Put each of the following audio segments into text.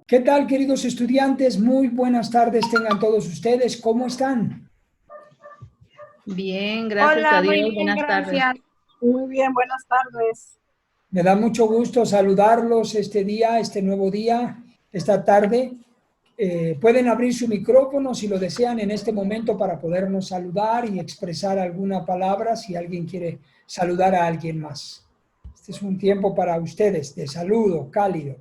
¿Qué tal, queridos estudiantes? Muy buenas tardes tengan todos ustedes. ¿Cómo están? Bien, gracias a Hola, muy Dios. bien, Buenas tardes. gracias. Muy bien, buenas tardes. Me da mucho gusto saludarlos este día, este nuevo día, esta tarde. Pueden abrir su micrófono si lo desean en este momento para podernos saludar y expresar alguna palabra si alguien quiere saludar a alguien más. Este es un tiempo para ustedes de saludo cálido.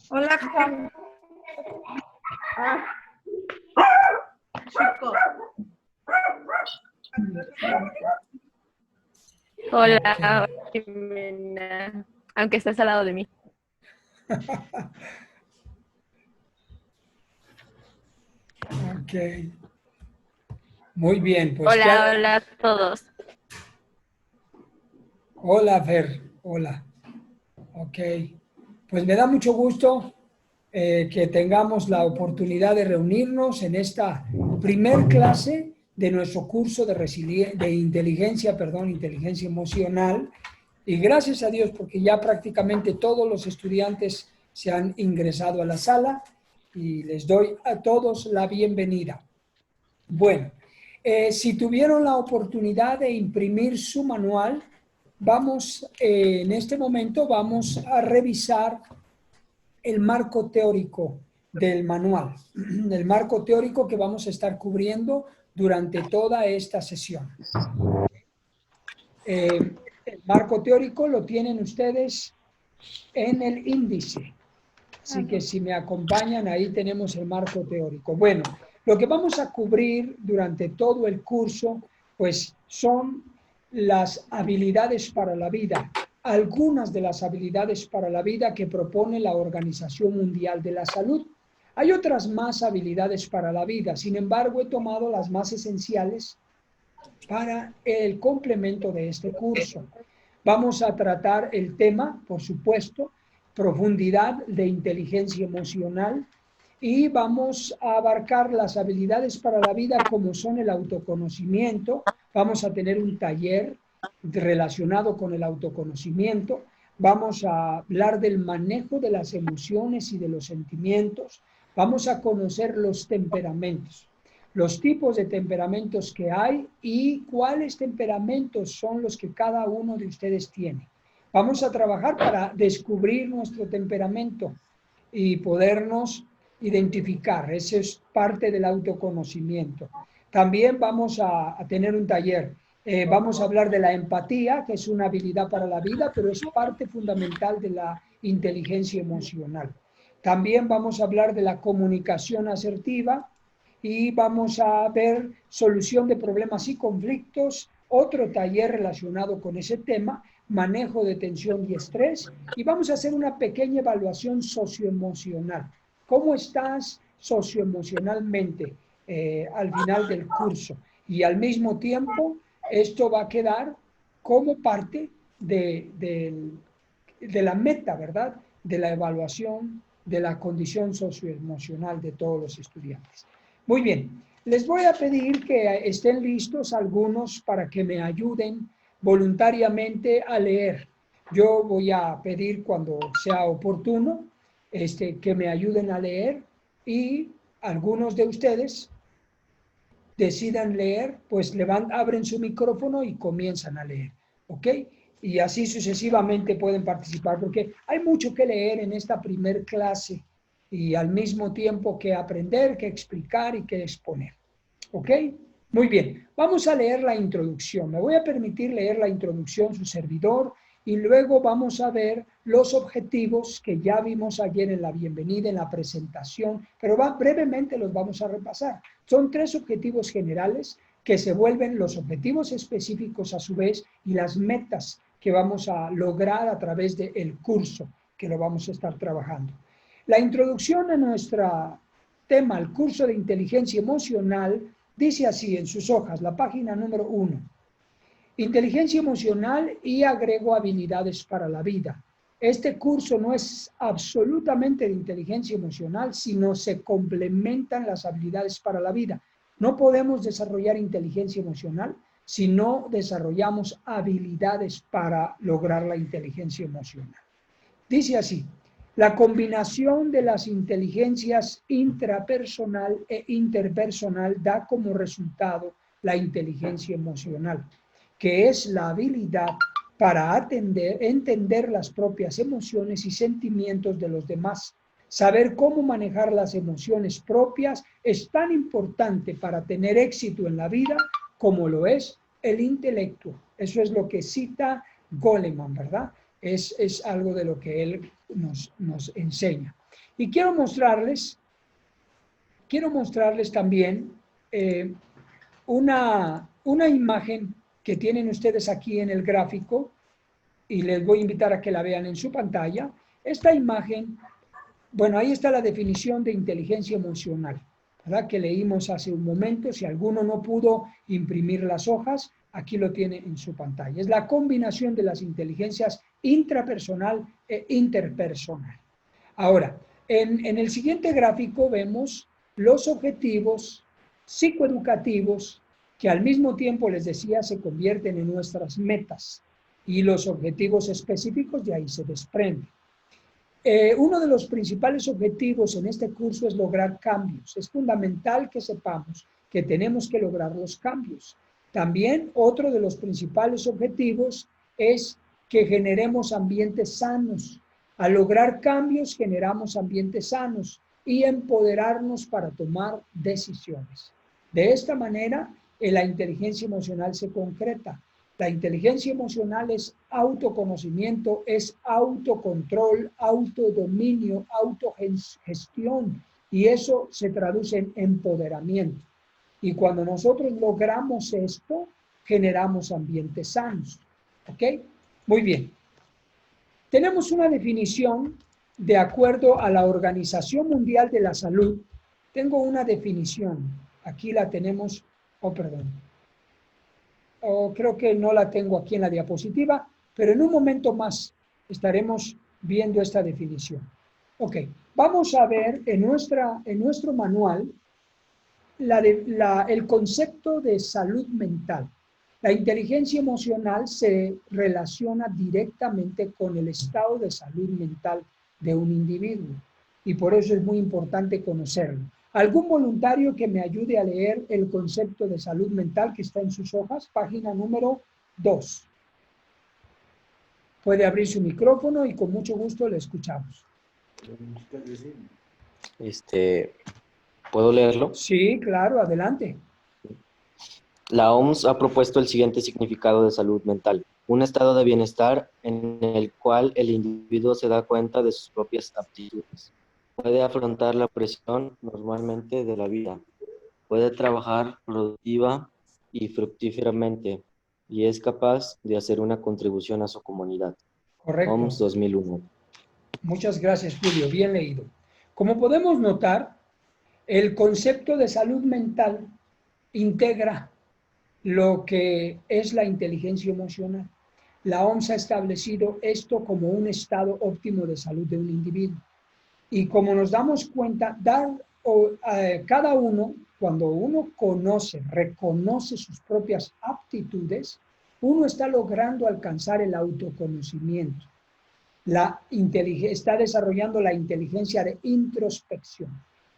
Hola, Juan. Chico. Hola, Jimena, aunque estás al lado de mí. Ok. Muy bien, pues Hola a todos. Hola, Fer. Hola. Ok. Pues me da mucho gusto que tengamos la oportunidad de reunirnos en esta primer clase de nuestro curso de inteligencia emocional. Y gracias a Dios, porque ya prácticamente todos los estudiantes se han ingresado a la sala y les doy a todos la bienvenida. Bueno, si tuvieron la oportunidad de imprimir su manual, en este momento vamos a revisar el marco teórico del manual, el marco teórico que vamos a estar cubriendo durante toda esta sesión. El marco teórico lo tienen ustedes en el índice. Así que si me acompañan, ahí tenemos el marco teórico. Bueno, lo que vamos a cubrir durante todo el curso, pues son las habilidades para la vida, algunas de las habilidades para la vida que propone la Organización Mundial de la Salud. Hay otras más habilidades para la vida, sin embargo, he tomado las más esenciales para el complemento de este curso. Vamos a tratar el tema, por supuesto, profundidad de inteligencia emocional y vamos a abarcar las habilidades para la vida como son el autoconocimiento. Vamos a tener un taller relacionado con el autoconocimiento. Vamos a hablar del manejo de las emociones y de los sentimientos. Vamos a conocer los temperamentos, los tipos de temperamentos que hay y cuáles temperamentos son los que cada uno de ustedes tiene. Vamos a trabajar para descubrir nuestro temperamento y podernos identificar. Ese es parte del autoconocimiento. También vamos a tener un taller. Vamos a hablar de la empatía, que es una habilidad para la vida, pero es parte fundamental de la inteligencia emocional. También vamos a hablar de la comunicación asertiva, y vamos a ver solución de problemas y conflictos, otro taller relacionado con ese tema, manejo de tensión y estrés, y vamos a hacer una pequeña evaluación socioemocional. ¿Cómo estás socioemocionalmente al final del curso? Y al mismo tiempo, esto va a quedar como parte de la meta, ¿verdad? De la evaluación de la condición socioemocional de todos los estudiantes. Muy bien, les voy a pedir que estén listos algunos para que me ayuden voluntariamente a leer. Yo voy a pedir cuando sea oportuno que me ayuden a leer y algunos de ustedes decidan leer, pues abren su micrófono y comienzan a leer, ¿ok? Y así sucesivamente pueden participar, porque hay mucho que leer en esta primer clase y al mismo tiempo que aprender, que explicar y que exponer, ¿ok? Muy bien, vamos a leer la introducción. Me voy a permitir leer la introducción, su servidor, y luego vamos a ver los objetivos que ya vimos ayer en la bienvenida, en la presentación, pero brevemente los vamos a repasar. Son 3 objetivos generales que se vuelven los objetivos específicos a su vez y las metas que vamos a lograr a través del curso que lo vamos a estar trabajando. La introducción a nuestro tema, el curso de inteligencia emocional, dice así en sus hojas, la página número 1. Inteligencia emocional y agrego habilidades para la vida. Este curso no es absolutamente de inteligencia emocional, sino se complementan las habilidades para la vida. No podemos desarrollar inteligencia emocional si no desarrollamos habilidades para lograr la inteligencia emocional. Dice así: la combinación de las inteligencias intrapersonal e interpersonal da como resultado la inteligencia emocional, que es la habilidad para entender las propias emociones y sentimientos de los demás. Saber cómo manejar las emociones propias es tan importante para tener éxito en la vida como lo es el intelecto. Eso es lo que cita Goleman, ¿verdad? Es algo de lo que él nos enseña. Y quiero mostrarles también una imagen que tienen ustedes aquí en el gráfico, y les voy a invitar a que la vean en su pantalla. Esta imagen, bueno, ahí está la definición de inteligencia emocional, ¿verdad? Que leímos hace un momento. Si alguno no pudo imprimir las hojas, aquí lo tiene en su pantalla. Es la combinación de las inteligencias intrapersonal e interpersonal. Ahora, en el siguiente gráfico vemos los objetivos psicoeducativos que al mismo tiempo, les decía, se convierten en nuestras metas, y los objetivos específicos de ahí se desprenden. Uno de los principales objetivos en este curso es lograr cambios. Es fundamental que sepamos que tenemos que lograr los cambios. También otro de los principales objetivos es que generemos ambientes sanos. Al lograr cambios generamos ambientes sanos y empoderarnos para tomar decisiones. De esta manera, la inteligencia emocional se concreta. La inteligencia emocional es autoconocimiento, es autocontrol, autodominio, autogestión, y eso se traduce en empoderamiento. Y cuando nosotros logramos esto, generamos ambientes sanos. ¿Ok? Muy bien. Tenemos una definición de acuerdo a la Organización Mundial de la Salud. Tengo una definición. Aquí la tenemos. Oh, perdón. Creo que no la tengo aquí en la diapositiva, pero en un momento más estaremos viendo esta definición. Ok, vamos a ver en nuestro manual el concepto de salud mental. La inteligencia emocional se relaciona directamente con el estado de salud mental de un individuo, y por eso es muy importante conocerlo. ¿Algún voluntario que me ayude a leer el concepto de salud mental que está en sus hojas? Página número 2. Puede abrir su micrófono y con mucho gusto le escuchamos. ¿Puedo leerlo? Sí, claro, adelante. La OMS ha propuesto el siguiente significado de salud mental: un estado de bienestar en el cual el individuo se da cuenta de sus propias aptitudes. Puede afrontar la presión normalmente de la vida. Puede trabajar productiva y fructíferamente y es capaz de hacer una contribución a su comunidad. Correcto. OMS 2001. Muchas gracias, Julio. Bien leído. Como podemos notar, el concepto de salud mental integra lo que es la inteligencia emocional. La OMS ha establecido esto como un estado óptimo de salud de un individuo. Y como nos damos cuenta, cada uno, cuando uno reconoce sus propias aptitudes, uno está logrando alcanzar el autoconocimiento. Está desarrollando la inteligencia de introspección,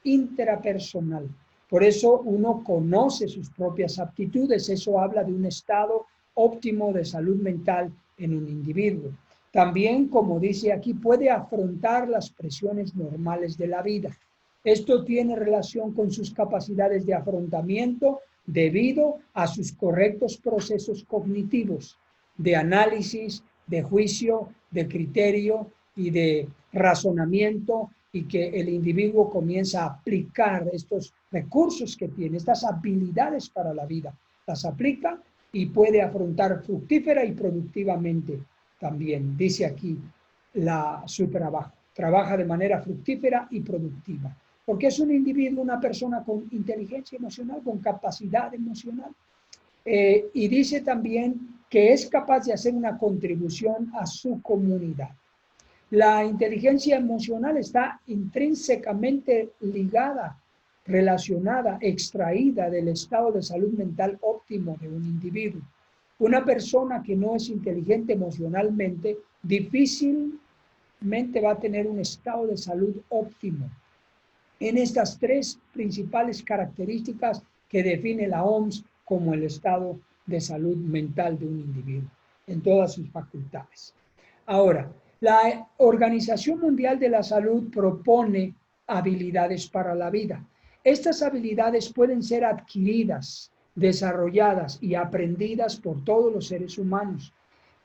intrapersonal. Por eso uno conoce sus propias aptitudes. Eso habla de un estado óptimo de salud mental en un individuo. También, como dice aquí, puede afrontar las presiones normales de la vida. Esto tiene relación con sus capacidades de afrontamiento debido a sus correctos procesos cognitivos, de análisis, de juicio, de criterio y de razonamiento, y que el individuo comienza a aplicar estos recursos que tiene, estas habilidades para la vida, las aplica y puede afrontar fructífera y productivamente también. Dice aquí su trabajo. Trabaja de manera fructífera y productiva, porque es un individuo, una persona con inteligencia emocional, con capacidad emocional. Y dice también que es capaz de hacer una contribución a su comunidad. La inteligencia emocional está intrínsecamente ligada relacionada, extraída del estado de salud mental óptimo de un individuo. Una persona que no es inteligente emocionalmente difícilmente va a tener un estado de salud óptimo en estas tres principales características que define la OMS como el estado de salud mental de un individuo, en todas sus facultades. Ahora, la Organización Mundial de la Salud propone habilidades para la vida. Estas habilidades pueden ser adquiridas, desarrolladas y aprendidas por todos los seres humanos.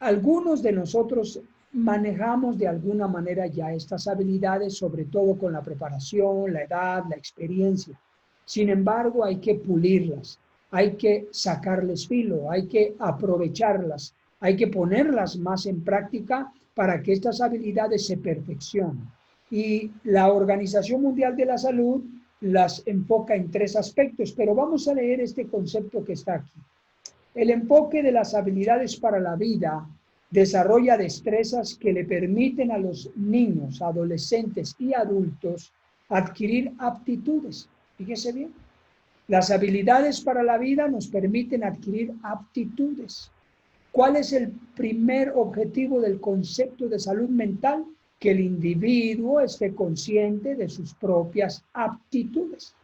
Algunos de nosotros manejamos de alguna manera ya estas habilidades, sobre todo con la preparación, la edad, la experiencia. Sin embargo, hay que pulirlas, hay que sacarles filo, hay que aprovecharlas, hay que ponerlas más en práctica para que estas habilidades se perfeccionen. Y la Organización Mundial de la Salud las enfoca en tres aspectos, pero vamos a leer este concepto que está aquí. El enfoque de las habilidades para la vida desarrolla destrezas que le permiten a los niños, adolescentes y adultos adquirir aptitudes. Fíjese bien, las habilidades para la vida nos permiten adquirir aptitudes. ¿Cuál es el primer objetivo del concepto de salud mental? Que el individuo esté consciente de sus propias aptitudes.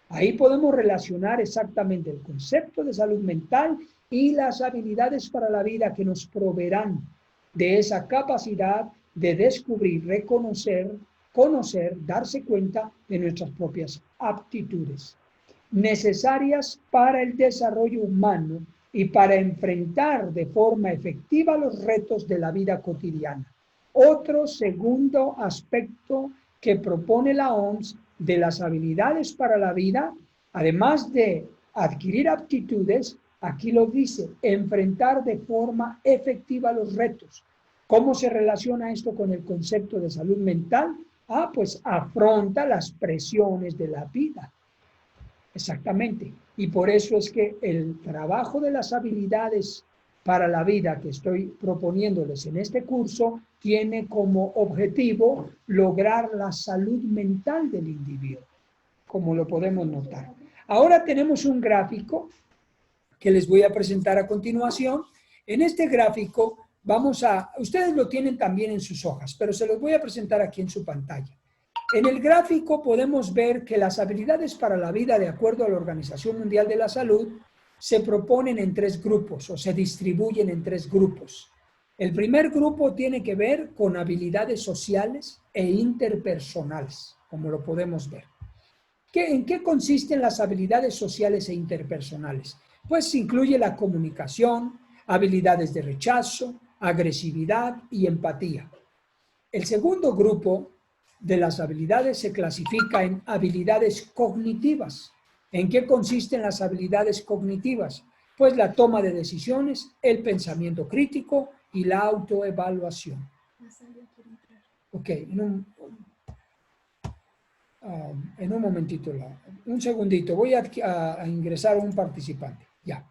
Ahí podemos relacionar exactamente el concepto de salud mental y las habilidades para la vida que nos proveerán de esa capacidad de descubrir, reconocer, conocer, darse cuenta de nuestras propias aptitudes necesarias para el desarrollo humano y para enfrentar de forma efectiva los retos de la vida cotidiana. Otro segundo aspecto que propone la OMS de las habilidades para la vida, además de adquirir aptitudes, aquí lo dice, enfrentar de forma efectiva los retos. ¿Cómo se relaciona esto con el concepto de salud mental? Pues afronta las presiones de la vida. Exactamente. Y por eso es que el trabajo de las habilidades para la vida que estoy proponiéndoles en este curso tiene como objetivo lograr la salud mental del individuo, como lo podemos notar. Ahora tenemos un gráfico que les voy a presentar a continuación. En este gráfico ustedes lo tienen también en sus hojas, pero se los voy a presentar aquí en su pantalla. En el gráfico podemos ver que las habilidades para la vida, de acuerdo a la Organización Mundial de la Salud, se proponen en tres grupos o se distribuyen en tres grupos. El primer grupo tiene que ver con habilidades sociales e interpersonales, como lo podemos ver. ¿En qué consisten las habilidades sociales e interpersonales? Pues incluye la comunicación, habilidades de rechazo, agresividad y empatía. El segundo grupo de las habilidades se clasifica en habilidades cognitivas. ¿En qué consisten las habilidades cognitivas? Pues la toma de decisiones, el pensamiento crítico y la autoevaluación. Ok, en un momentito, un segundito, voy a ingresar a un participante. Ya.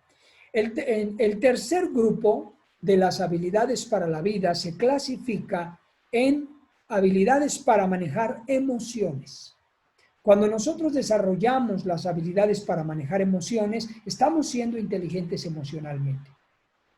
El tercer grupo de las habilidades para la vida se clasifica en habilidades para manejar emociones. Cuando nosotros desarrollamos las habilidades para manejar emociones, estamos siendo inteligentes emocionalmente.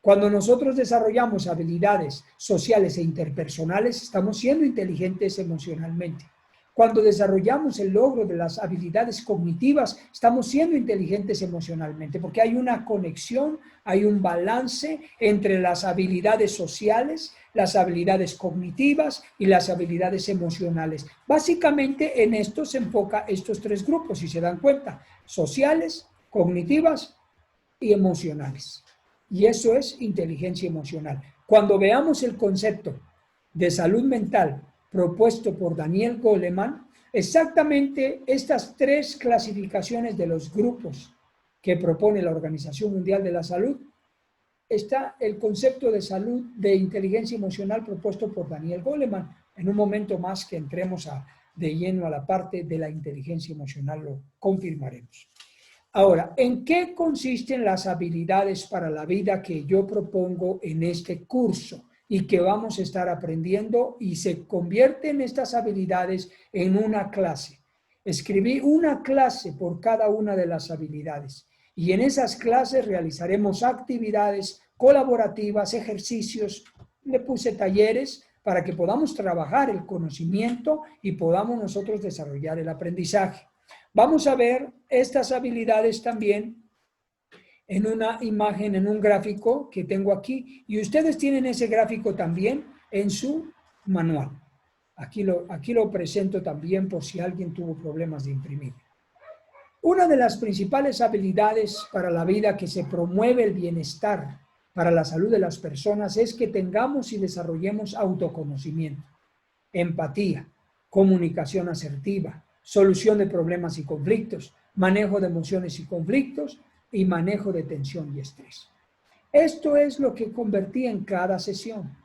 Cuando nosotros desarrollamos habilidades sociales e interpersonales, estamos siendo inteligentes emocionalmente. Cuando desarrollamos el logro de las habilidades cognitivas, estamos siendo inteligentes emocionalmente, porque hay una conexión, hay un balance entre las habilidades sociales, las habilidades cognitivas y las habilidades emocionales. Básicamente en esto se enfoca estos tres grupos, si se dan cuenta, sociales, cognitivas y emocionales. Y eso es inteligencia emocional. Cuando veamos el concepto de salud mental propuesto por Daniel Goleman, exactamente estas tres clasificaciones de los grupos que propone la Organización Mundial de la Salud, está el concepto de salud de inteligencia emocional propuesto por Daniel Goleman. En un momento más que entremos de lleno a la parte de la inteligencia emocional lo confirmaremos. Ahora, ¿en qué consisten las habilidades para la vida que yo propongo en este curso y que vamos a estar aprendiendo y se convierten estas habilidades en una clase? Escribí una clase por cada una de las habilidades y en esas clases realizaremos actividades colaborativas, ejercicios, le puse talleres para que podamos trabajar el conocimiento y podamos nosotros desarrollar el aprendizaje. Vamos a ver estas habilidades también en una imagen, en un gráfico que tengo aquí, y ustedes tienen ese gráfico también en su manual. Aquí lo presento también por si alguien tuvo problemas de imprimir. Una de las principales habilidades para la vida que se promueve el bienestar para la salud de las personas es que tengamos y desarrollemos autoconocimiento, empatía, comunicación asertiva, solución de problemas y conflictos, manejo de emociones y conflictos y manejo de tensión y estrés. Esto es lo que convertí en cada sesión.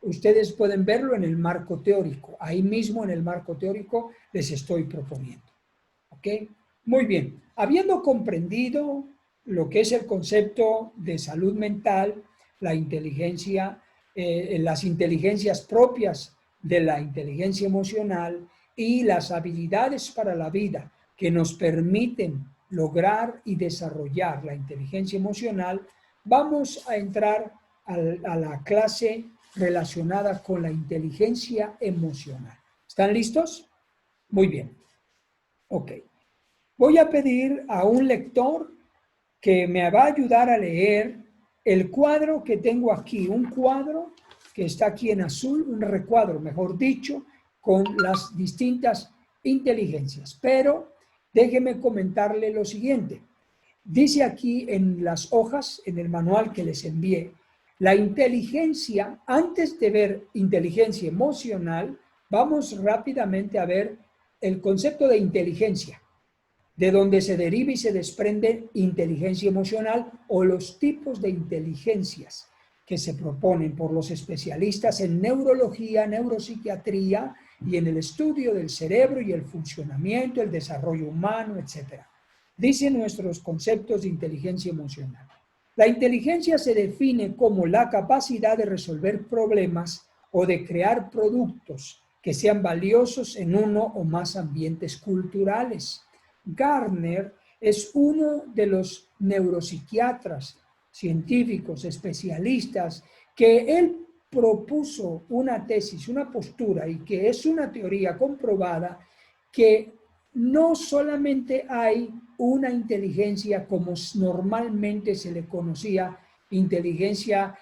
Ustedes pueden verlo en el marco teórico. Ahí mismo en el marco teórico les estoy proponiendo. ¿Ok? Muy bien. Habiendo comprendido lo que es el concepto de salud mental, la inteligencia, las inteligencias propias de la inteligencia emocional y las habilidades para la vida que nos permiten lograr y desarrollar la inteligencia emocional, vamos a entrar a la clase relacionada con la inteligencia emocional. ¿Están listos? Muy bien. Ok. Voy a pedir a un lector que me va a ayudar a leer el cuadro que tengo aquí, un cuadro que está aquí en azul, un recuadro, mejor dicho, con las distintas inteligencias. Pero déjeme comentarle lo siguiente. Dice aquí en las hojas, en el manual que les envié, la inteligencia, antes de ver inteligencia emocional, vamos rápidamente a ver el concepto de inteligencia, de donde se deriva y se desprende inteligencia emocional o los tipos de inteligencias que se proponen por los especialistas en neurología, neuropsiquiatría y en el estudio del cerebro y el funcionamiento, el desarrollo humano, etc. Dicen nuestros conceptos de inteligencia emocional. La inteligencia se define como la capacidad de resolver problemas o de crear productos que sean valiosos en uno o más ambientes culturales. Gardner es uno de los neuropsiquiatras, científicos, especialistas, que él propuso una tesis, una postura, y que es una teoría comprobada, que no solamente hay una inteligencia como normalmente se le conocía, inteligencia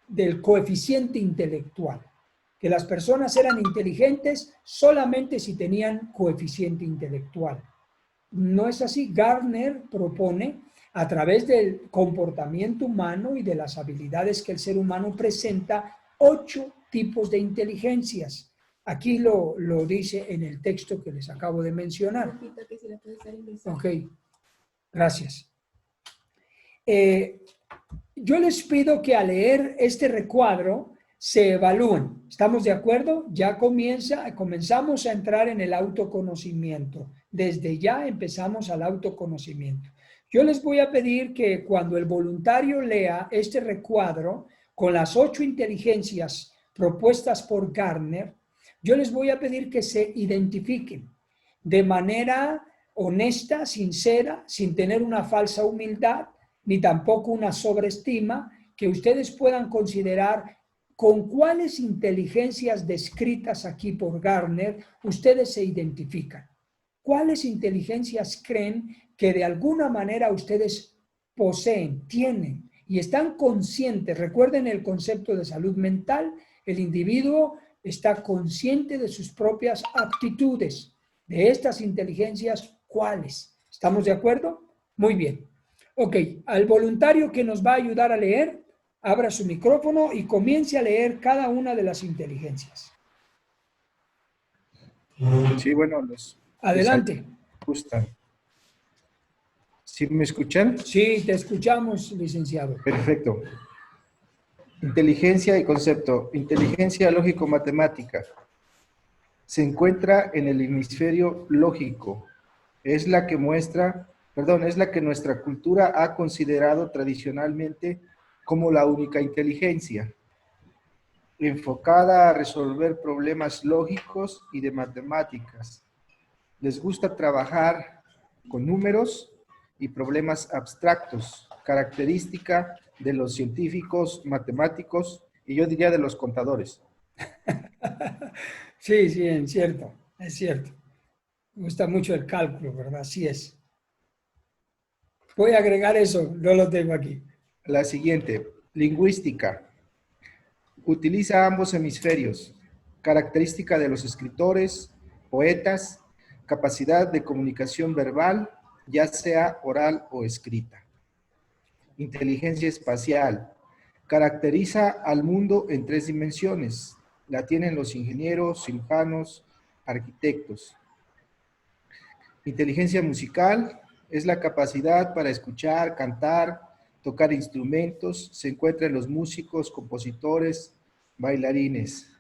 del coeficiente intelectual, que las personas eran inteligentes solamente si tenían coeficiente intelectual. No es así. Gardner propone, a través del comportamiento humano y de las habilidades que el ser humano presenta, 8 tipos de inteligencias. Aquí lo dice en el texto que les acabo de mencionar. Ok, gracias. Yo les pido que al leer este recuadro se evalúen. ¿Estamos de acuerdo? Ya comenzamos a entrar en el autoconocimiento. Desde ya empezamos al autoconocimiento. Yo les voy a pedir que cuando el voluntario lea este recuadro con las 8 inteligencias propuestas por Gardner, yo les voy a pedir que se identifiquen de manera honesta, sincera, sin tener una falsa humildad, ni tampoco una sobreestima, que ustedes puedan considerar con cuáles inteligencias descritas aquí por Gardner ustedes se identifican. ¿Cuáles inteligencias creen que de alguna manera ustedes poseen, tienen y están conscientes? Recuerden el concepto de salud mental. El individuo está consciente de sus propias aptitudes. De estas inteligencias, ¿cuáles? ¿Estamos de acuerdo? Muy bien. Ok, al voluntario que nos va a ayudar a leer, abra su micrófono y comience a leer cada una de las inteligencias. Sí, bueno, Adelante. Gustan. ¿Sí me escuchan? Sí, te escuchamos, licenciado. Perfecto. Inteligencia y concepto. Inteligencia lógico-matemática. Se encuentra en el hemisferio lógico. Es la que nuestra cultura ha considerado tradicionalmente como la única inteligencia, enfocada a resolver problemas lógicos y de matemáticas. Les gusta trabajar con números y problemas abstractos, característica de los científicos, matemáticos y yo diría de los contadores. Sí, sí, es cierto, es cierto. Me gusta mucho el cálculo, ¿verdad? Así es. Voy a agregar eso, no lo tengo aquí. La siguiente, lingüística. Utiliza ambos hemisferios. Característica de los escritores, poetas, capacidad de comunicación verbal, ya sea oral o escrita. Inteligencia espacial. Caracteriza al mundo en 3 dimensiones. La tienen los ingenieros, cirujanos, arquitectos. Inteligencia musical es la capacidad para escuchar, cantar, tocar instrumentos. Se encuentra en los músicos, compositores, bailarines.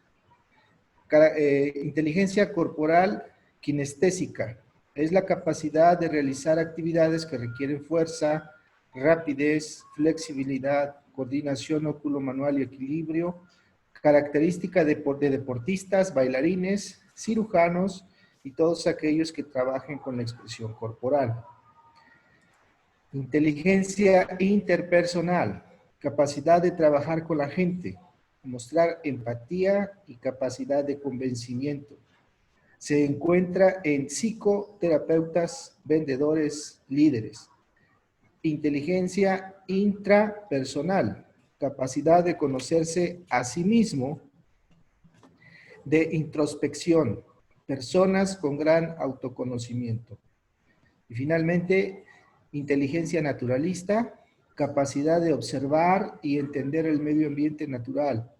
Inteligencia corporal kinestésica es la capacidad de realizar actividades que requieren fuerza, rapidez, flexibilidad, coordinación óculo-manual y equilibrio. Característica de deportistas, bailarines, cirujanos y todos aquellos que trabajen con la expresión corporal. Inteligencia interpersonal, capacidad de trabajar con la gente, mostrar empatía y capacidad de convencimiento. Se encuentra en psicoterapeutas, vendedores, líderes. Inteligencia intrapersonal, capacidad de conocerse a sí mismo, de introspección, personas con gran autoconocimiento. Y finalmente, inteligencia naturalista, capacidad de observar y entender el medio ambiente natural,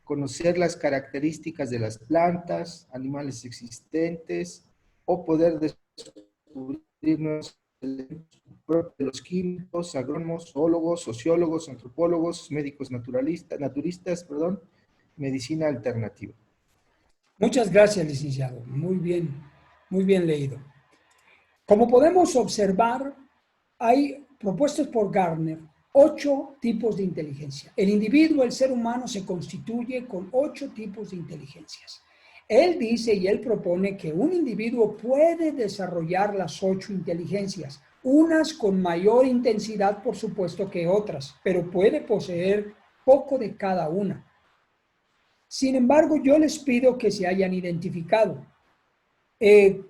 conocer las características de las plantas, animales existentes, o poder descubrirnos de los químicos, agrónomos, zoólogos, sociólogos, antropólogos, médicos naturistas, medicina alternativa. Muchas gracias, licenciado. Muy bien leído. Como podemos observar, hay propuestos por Gardner 8 tipos de inteligencia. El individuo, el ser humano, se constituye con 8 tipos de inteligencias. Él dice y él propone que un individuo puede desarrollar las 8 inteligencias, unas con mayor intensidad, por supuesto, que otras, pero puede poseer poco de cada una. Sin embargo, yo les pido que se hayan identificado.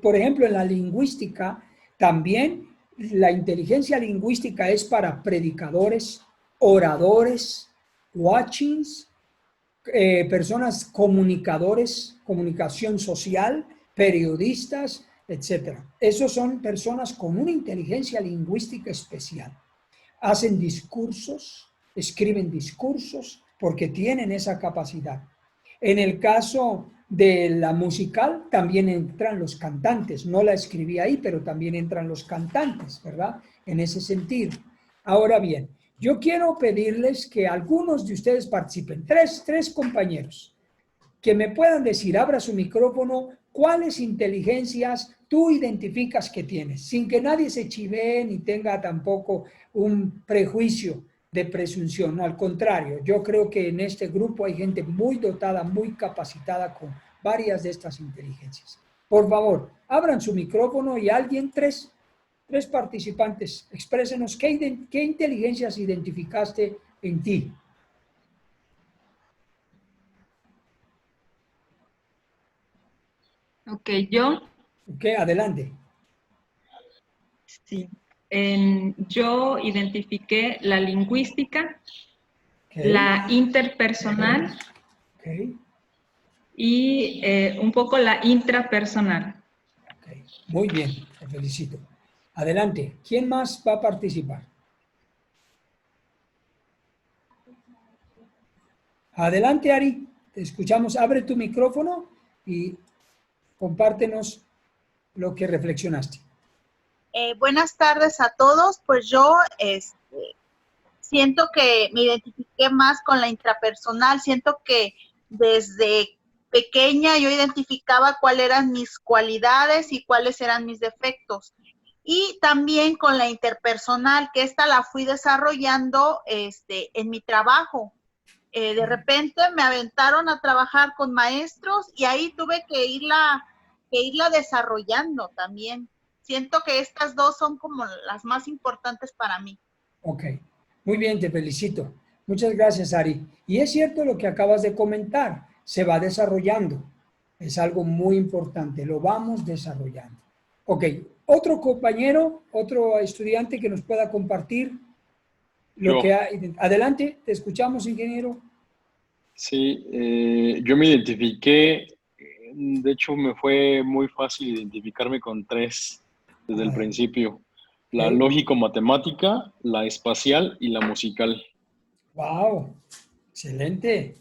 Por ejemplo, en la lingüística, también la inteligencia lingüística es para predicadores, oradores, watchings, personas comunicadores, comunicación social, periodistas, etc. Esos son personas con una inteligencia lingüística especial. Hacen discursos, escriben discursos, porque tienen esa capacidad. En el caso de la musical también entran los cantantes. No la escribí ahí, pero también entran los cantantes, ¿verdad? En ese sentido. Ahora bien, yo quiero pedirles que algunos de ustedes participen, tres compañeros, que me puedan decir, abra su micrófono, cuáles inteligencias tú identificas que tienes, sin que nadie se chivee ni tenga tampoco un prejuicio de presunción. Al contrario, yo creo que en este grupo hay gente muy dotada, muy capacitada con varias de estas inteligencias. Por favor, abran su micrófono y alguien, tres participantes, exprésenos qué inteligencias identificaste en ti. Ok, yo. Ok, adelante. Sí. Yo identifiqué la lingüística, Okay. la interpersonal Okay. y un poco la intrapersonal. Okay. Muy bien, te felicito. Adelante, ¿quién más va a participar? Adelante, Ari, te escuchamos. Abre tu micrófono y compártenos lo que reflexionaste. Buenas tardes a todos. Pues yo siento que me identifiqué más con la intrapersonal. Siento que desde pequeña yo identificaba cuáles eran mis cualidades y cuáles eran mis defectos. Y también con la interpersonal, que esta la fui desarrollando en mi trabajo. De repente me aventaron a trabajar con maestros y ahí tuve que irla que irla desarrollando también. Siento que estas dos son como las más importantes para mí. Ok, muy bien, te felicito. Muchas gracias, Ari. Y es cierto lo que acabas de comentar, se va desarrollando. Es algo muy importante, lo vamos desarrollando. Ok, otro compañero, otro estudiante que nos pueda compartir lo que ha... Adelante, te escuchamos, ingeniero. Sí, yo me identifiqué, de hecho me fue muy fácil identificarme con 3 desde el principio. La Ok. lógico-matemática, la espacial y la musical. Wow, excelente.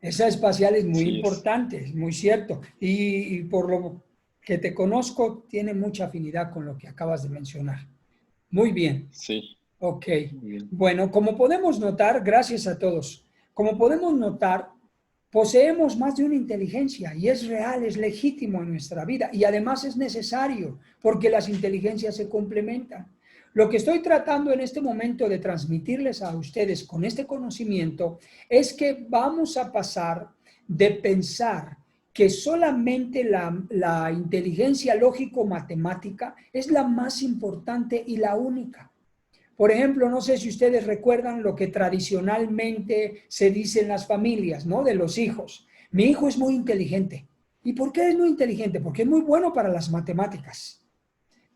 Esa espacial es muy Así es. importante, es muy cierto. Y por lo que te conozco, tiene mucha afinidad con lo que acabas de mencionar. Muy bien. Sí, Ok. muy bien. Bueno, como podemos notar, gracias a todos, como podemos notar, poseemos más de una inteligencia y es real, es legítimo en nuestra vida y además es necesario porque las inteligencias se complementan. Lo que estoy tratando en este momento de transmitirles a ustedes con este conocimiento es que vamos a pasar de pensar que solamente la inteligencia lógico-matemática es la más importante y la única. Por ejemplo, no sé si ustedes recuerdan lo que tradicionalmente se dice en las familias, ¿no? De los hijos. Mi hijo es muy inteligente. ¿Y por qué es muy inteligente? Porque es muy bueno para las matemáticas.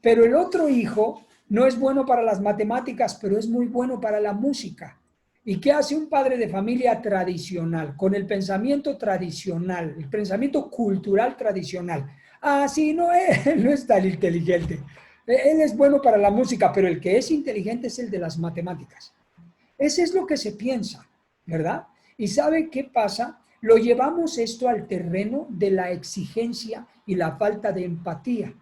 Pero el otro hijo no es bueno para las matemáticas, pero es muy bueno para la música. ¿Y qué hace un padre de familia tradicional? Con el pensamiento tradicional, el pensamiento cultural tradicional. Ah, sí, no, él no es tan inteligente. Él es bueno para la música, pero el que es inteligente es el de las matemáticas. Ese es lo que se piensa, ¿verdad? ¿Y sabe qué pasa? Lo llevamos esto al terreno de la exigencia y la falta de empatía.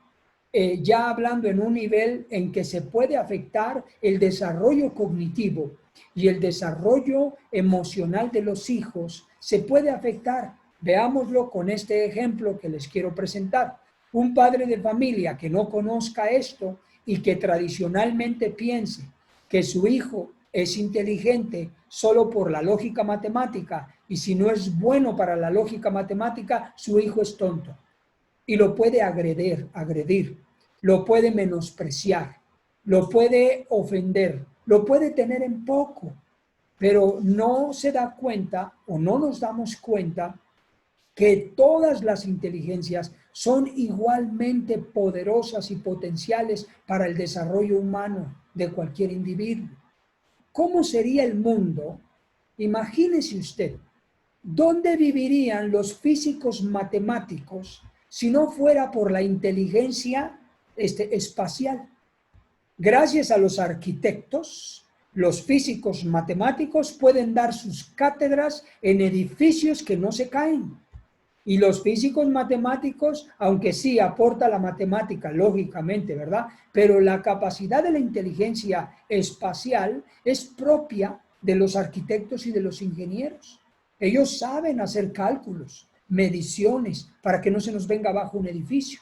Ya hablando en un nivel en que se puede afectar el desarrollo cognitivo y el desarrollo emocional de los hijos, se puede afectar. Veámoslo con este ejemplo que les quiero presentar. Un padre de familia que no conozca esto y que tradicionalmente piense que su hijo es inteligente solo por la lógica matemática y si no es bueno para la lógica matemática, su hijo es tonto. Y lo puede agredir, lo puede menospreciar, lo puede ofender, lo puede tener en poco, pero no se da cuenta o no nos damos cuenta que todas las inteligencias son igualmente poderosas y potenciales para el desarrollo humano de cualquier individuo. ¿Cómo sería el mundo? Imagínese usted, ¿dónde vivirían los físicos matemáticos si no fuera por la inteligencia espacial? Gracias a los arquitectos, los físicos matemáticos pueden dar sus cátedras en edificios que no se caen. Y los físicos matemáticos, aunque sí aporta la matemática, lógicamente, ¿verdad? Pero la capacidad de la inteligencia espacial es propia de los arquitectos y de los ingenieros. Ellos saben hacer cálculos, mediciones, para que no se nos venga abajo un edificio.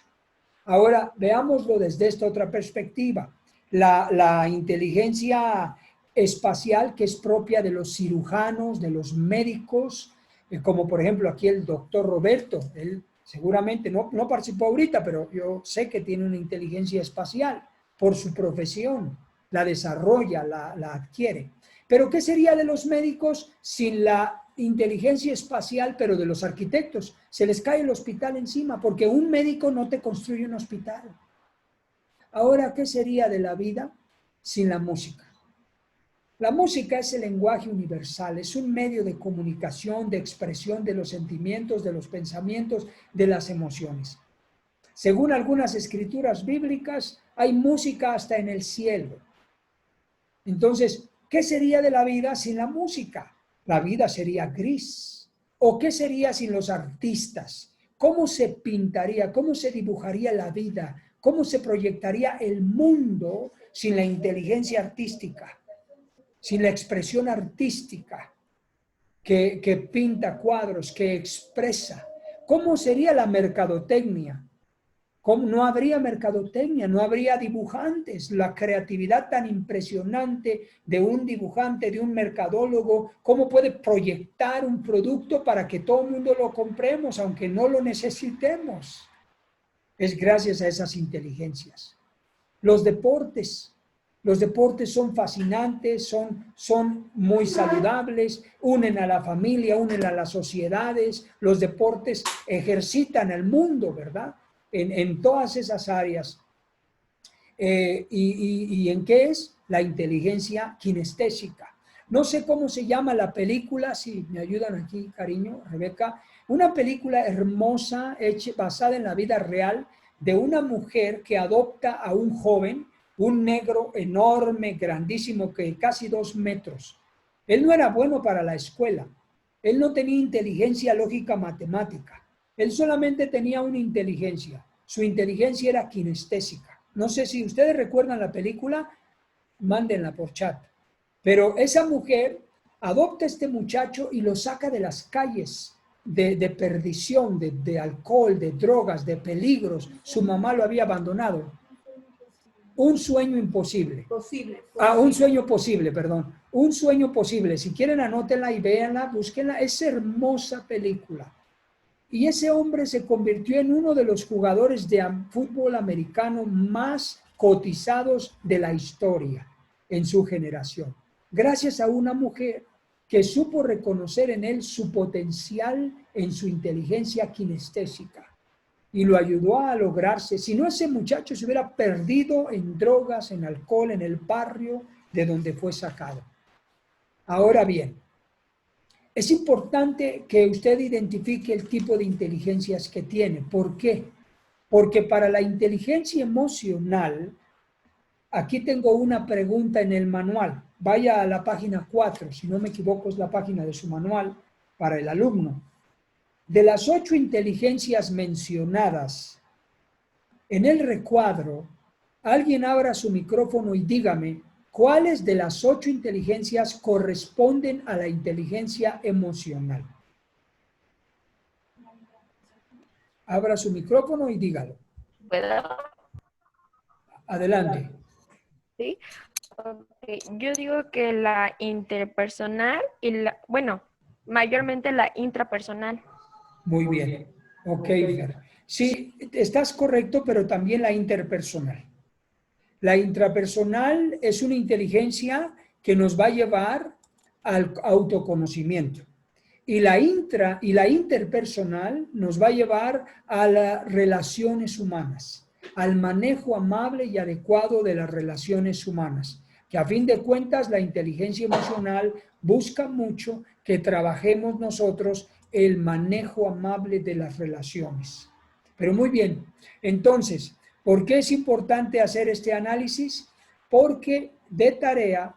Ahora, veámoslo desde esta otra perspectiva. La inteligencia espacial que es propia de los cirujanos, de los médicos, como por ejemplo aquí el doctor Roberto, él seguramente no participó ahorita, pero yo sé que tiene una inteligencia espacial por su profesión, la desarrolla, la adquiere. Pero ¿qué sería de los médicos sin la inteligencia espacial, pero de los arquitectos? Se les cae el hospital encima, porque un médico no te construye un hospital. Ahora, ¿qué sería de la vida sin la música? La música es el lenguaje universal, es un medio de comunicación, de expresión de los sentimientos, de los pensamientos, de las emociones. Según algunas escrituras bíblicas, hay música hasta en el cielo. Entonces, ¿qué sería de la vida sin la música? La vida sería gris. ¿O qué sería sin los artistas? ¿Cómo se pintaría? ¿Cómo se dibujaría la vida? ¿Cómo se proyectaría el mundo sin la inteligencia artística? Sin la expresión artística que pinta cuadros, que expresa. ¿Cómo sería la mercadotecnia? ¿Cómo? No habría mercadotecnia, no habría dibujantes. La creatividad tan impresionante de un dibujante, de un mercadólogo, ¿cómo puede proyectar un producto para que todo el mundo lo compremos, aunque no lo necesitemos? es gracias a esas inteligencias. Los deportes son fascinantes, son muy saludables, unen a la familia, unen a las sociedades. Los deportes ejercitan el mundo, ¿verdad? En todas esas áreas. ¿Y en qué es? La inteligencia kinestésica. No sé cómo se llama la película, si me ayudan aquí, cariño, Rebeca. Una película hermosa, basada en la vida real, de una mujer que adopta a un joven, un negro enorme, grandísimo, que casi 2 metros. Él no era bueno para la escuela. Él no tenía inteligencia lógica matemática. Él solamente tenía una inteligencia. Su inteligencia era kinestésica. No sé si ustedes recuerdan la película, mándenla por chat. Pero esa mujer adopta a este muchacho y lo saca de las calles de perdición, de alcohol, de drogas, de peligros. Su mamá lo había abandonado. Un sueño imposible. Un sueño posible, perdón. Un sueño posible. Si quieren, anótenla y véanla, búsquenla. Es hermosa película. Y ese hombre se convirtió en uno de los jugadores de fútbol americano más cotizados de la historia en su generación. Gracias a una mujer que supo reconocer en él su potencial en su inteligencia kinestésica y lo ayudó a lograrse. Si no, ese muchacho se hubiera perdido en drogas, en alcohol, en el barrio de donde fue sacado. Ahora bien, es importante que usted identifique el tipo de inteligencias que tiene. ¿Por qué? Porque para la inteligencia emocional, aquí tengo una pregunta en el manual. Vaya a la página 4, si no me equivoco es la página de su manual para el alumno. De las 8 inteligencias mencionadas en el recuadro, alguien abra su micrófono y dígame cuáles de las 8 inteligencias corresponden a la inteligencia emocional. Abra su micrófono y dígalo. ¿Puedo? Adelante. Sí. Okay. Yo digo que la interpersonal y mayormente la intrapersonal. Muy bien. Ok, Fer. Sí, estás correcto, pero también la interpersonal. La intrapersonal es una inteligencia que nos va a llevar al autoconocimiento. Y la interpersonal nos va a llevar a las relaciones humanas, al manejo amable y adecuado de las relaciones humanas. Que a fin de cuentas la inteligencia emocional busca mucho que trabajemos nosotros el manejo amable de las relaciones. Pero muy bien, entonces, ¿por qué es importante hacer este análisis? Porque de tarea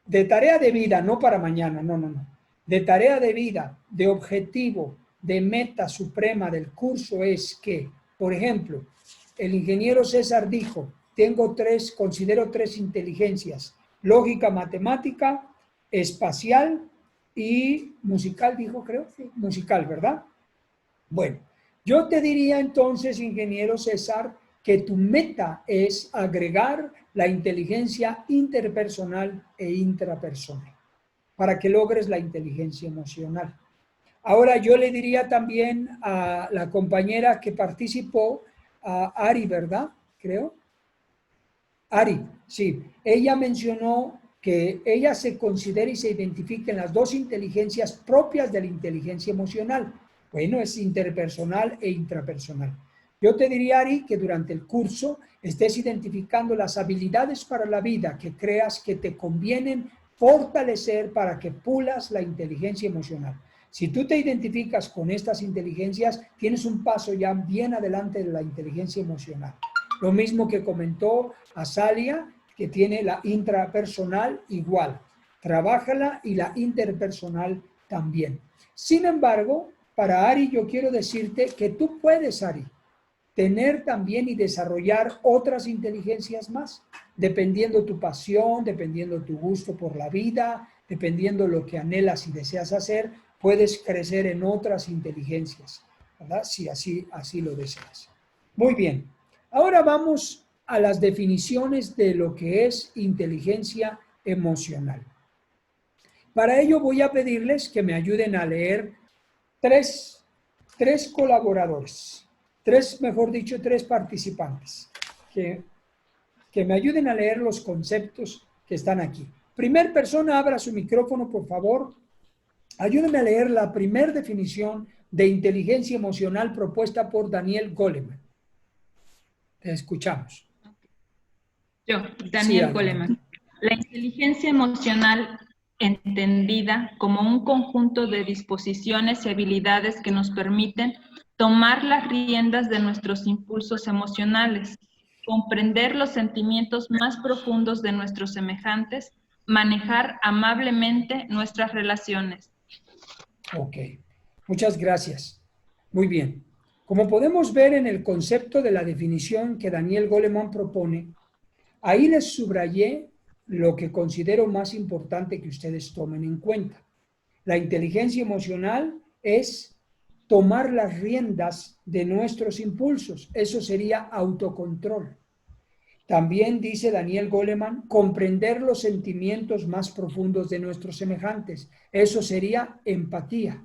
de vida, no para mañana, no. De tarea de vida, de objetivo, de meta suprema del curso es que, por ejemplo, el ingeniero César dijo, considero 3 inteligencias, lógica, matemática, espacial y musical, dijo creo, sí, musical, ¿verdad? Bueno, yo te diría entonces, ingeniero César, que tu meta es agregar la inteligencia interpersonal e intrapersonal para que logres la inteligencia emocional. Ahora yo le diría también a la compañera que participó, a Ari, ¿verdad? Creo. Ari, sí. Ella mencionó que ella se considera y se identifica en las 2 inteligencias propias de la inteligencia emocional. Bueno, es interpersonal e intrapersonal. Yo te diría, Ari, que durante el curso estés identificando las habilidades para la vida que creas que te convienen fortalecer para que pulas la inteligencia emocional. Si tú te identificas con estas inteligencias, tienes un paso ya bien adelante de la inteligencia emocional. Lo mismo que comentó Azalia, que tiene la intrapersonal igual. Trabájala y la interpersonal también. Sin embargo, para Ari yo quiero decirte que tú puedes, Ari, tener también y desarrollar otras inteligencias más, dependiendo tu pasión, dependiendo tu gusto por la vida, dependiendo lo que anhelas y deseas hacer, puedes crecer en otras inteligencias, ¿verdad? Si así lo deseas. Muy bien, ahora vamos a las definiciones de lo que es inteligencia emocional. Para ello voy a pedirles que me ayuden a leer tres colaboradores. tres participantes que me ayuden a leer los conceptos que están aquí. Primer persona, abra su micrófono, por favor. Ayúdenme a leer la primera definición de inteligencia emocional propuesta por Daniel Goleman. Te escuchamos. Yo, Daniel Sí, Goleman. La inteligencia emocional entendida como un conjunto de disposiciones y habilidades que nos permiten tomar las riendas de nuestros impulsos emocionales, comprender los sentimientos más profundos de nuestros semejantes, manejar amablemente nuestras relaciones. Ok, muchas gracias. Muy bien. Como podemos ver en el concepto de la definición que Daniel Goleman propone, ahí les subrayé lo que considero más importante que ustedes tomen en cuenta. La inteligencia emocional es tomar las riendas de nuestros impulsos. Eso sería autocontrol. También dice Daniel Goleman, comprender los sentimientos más profundos de nuestros semejantes. Eso sería empatía.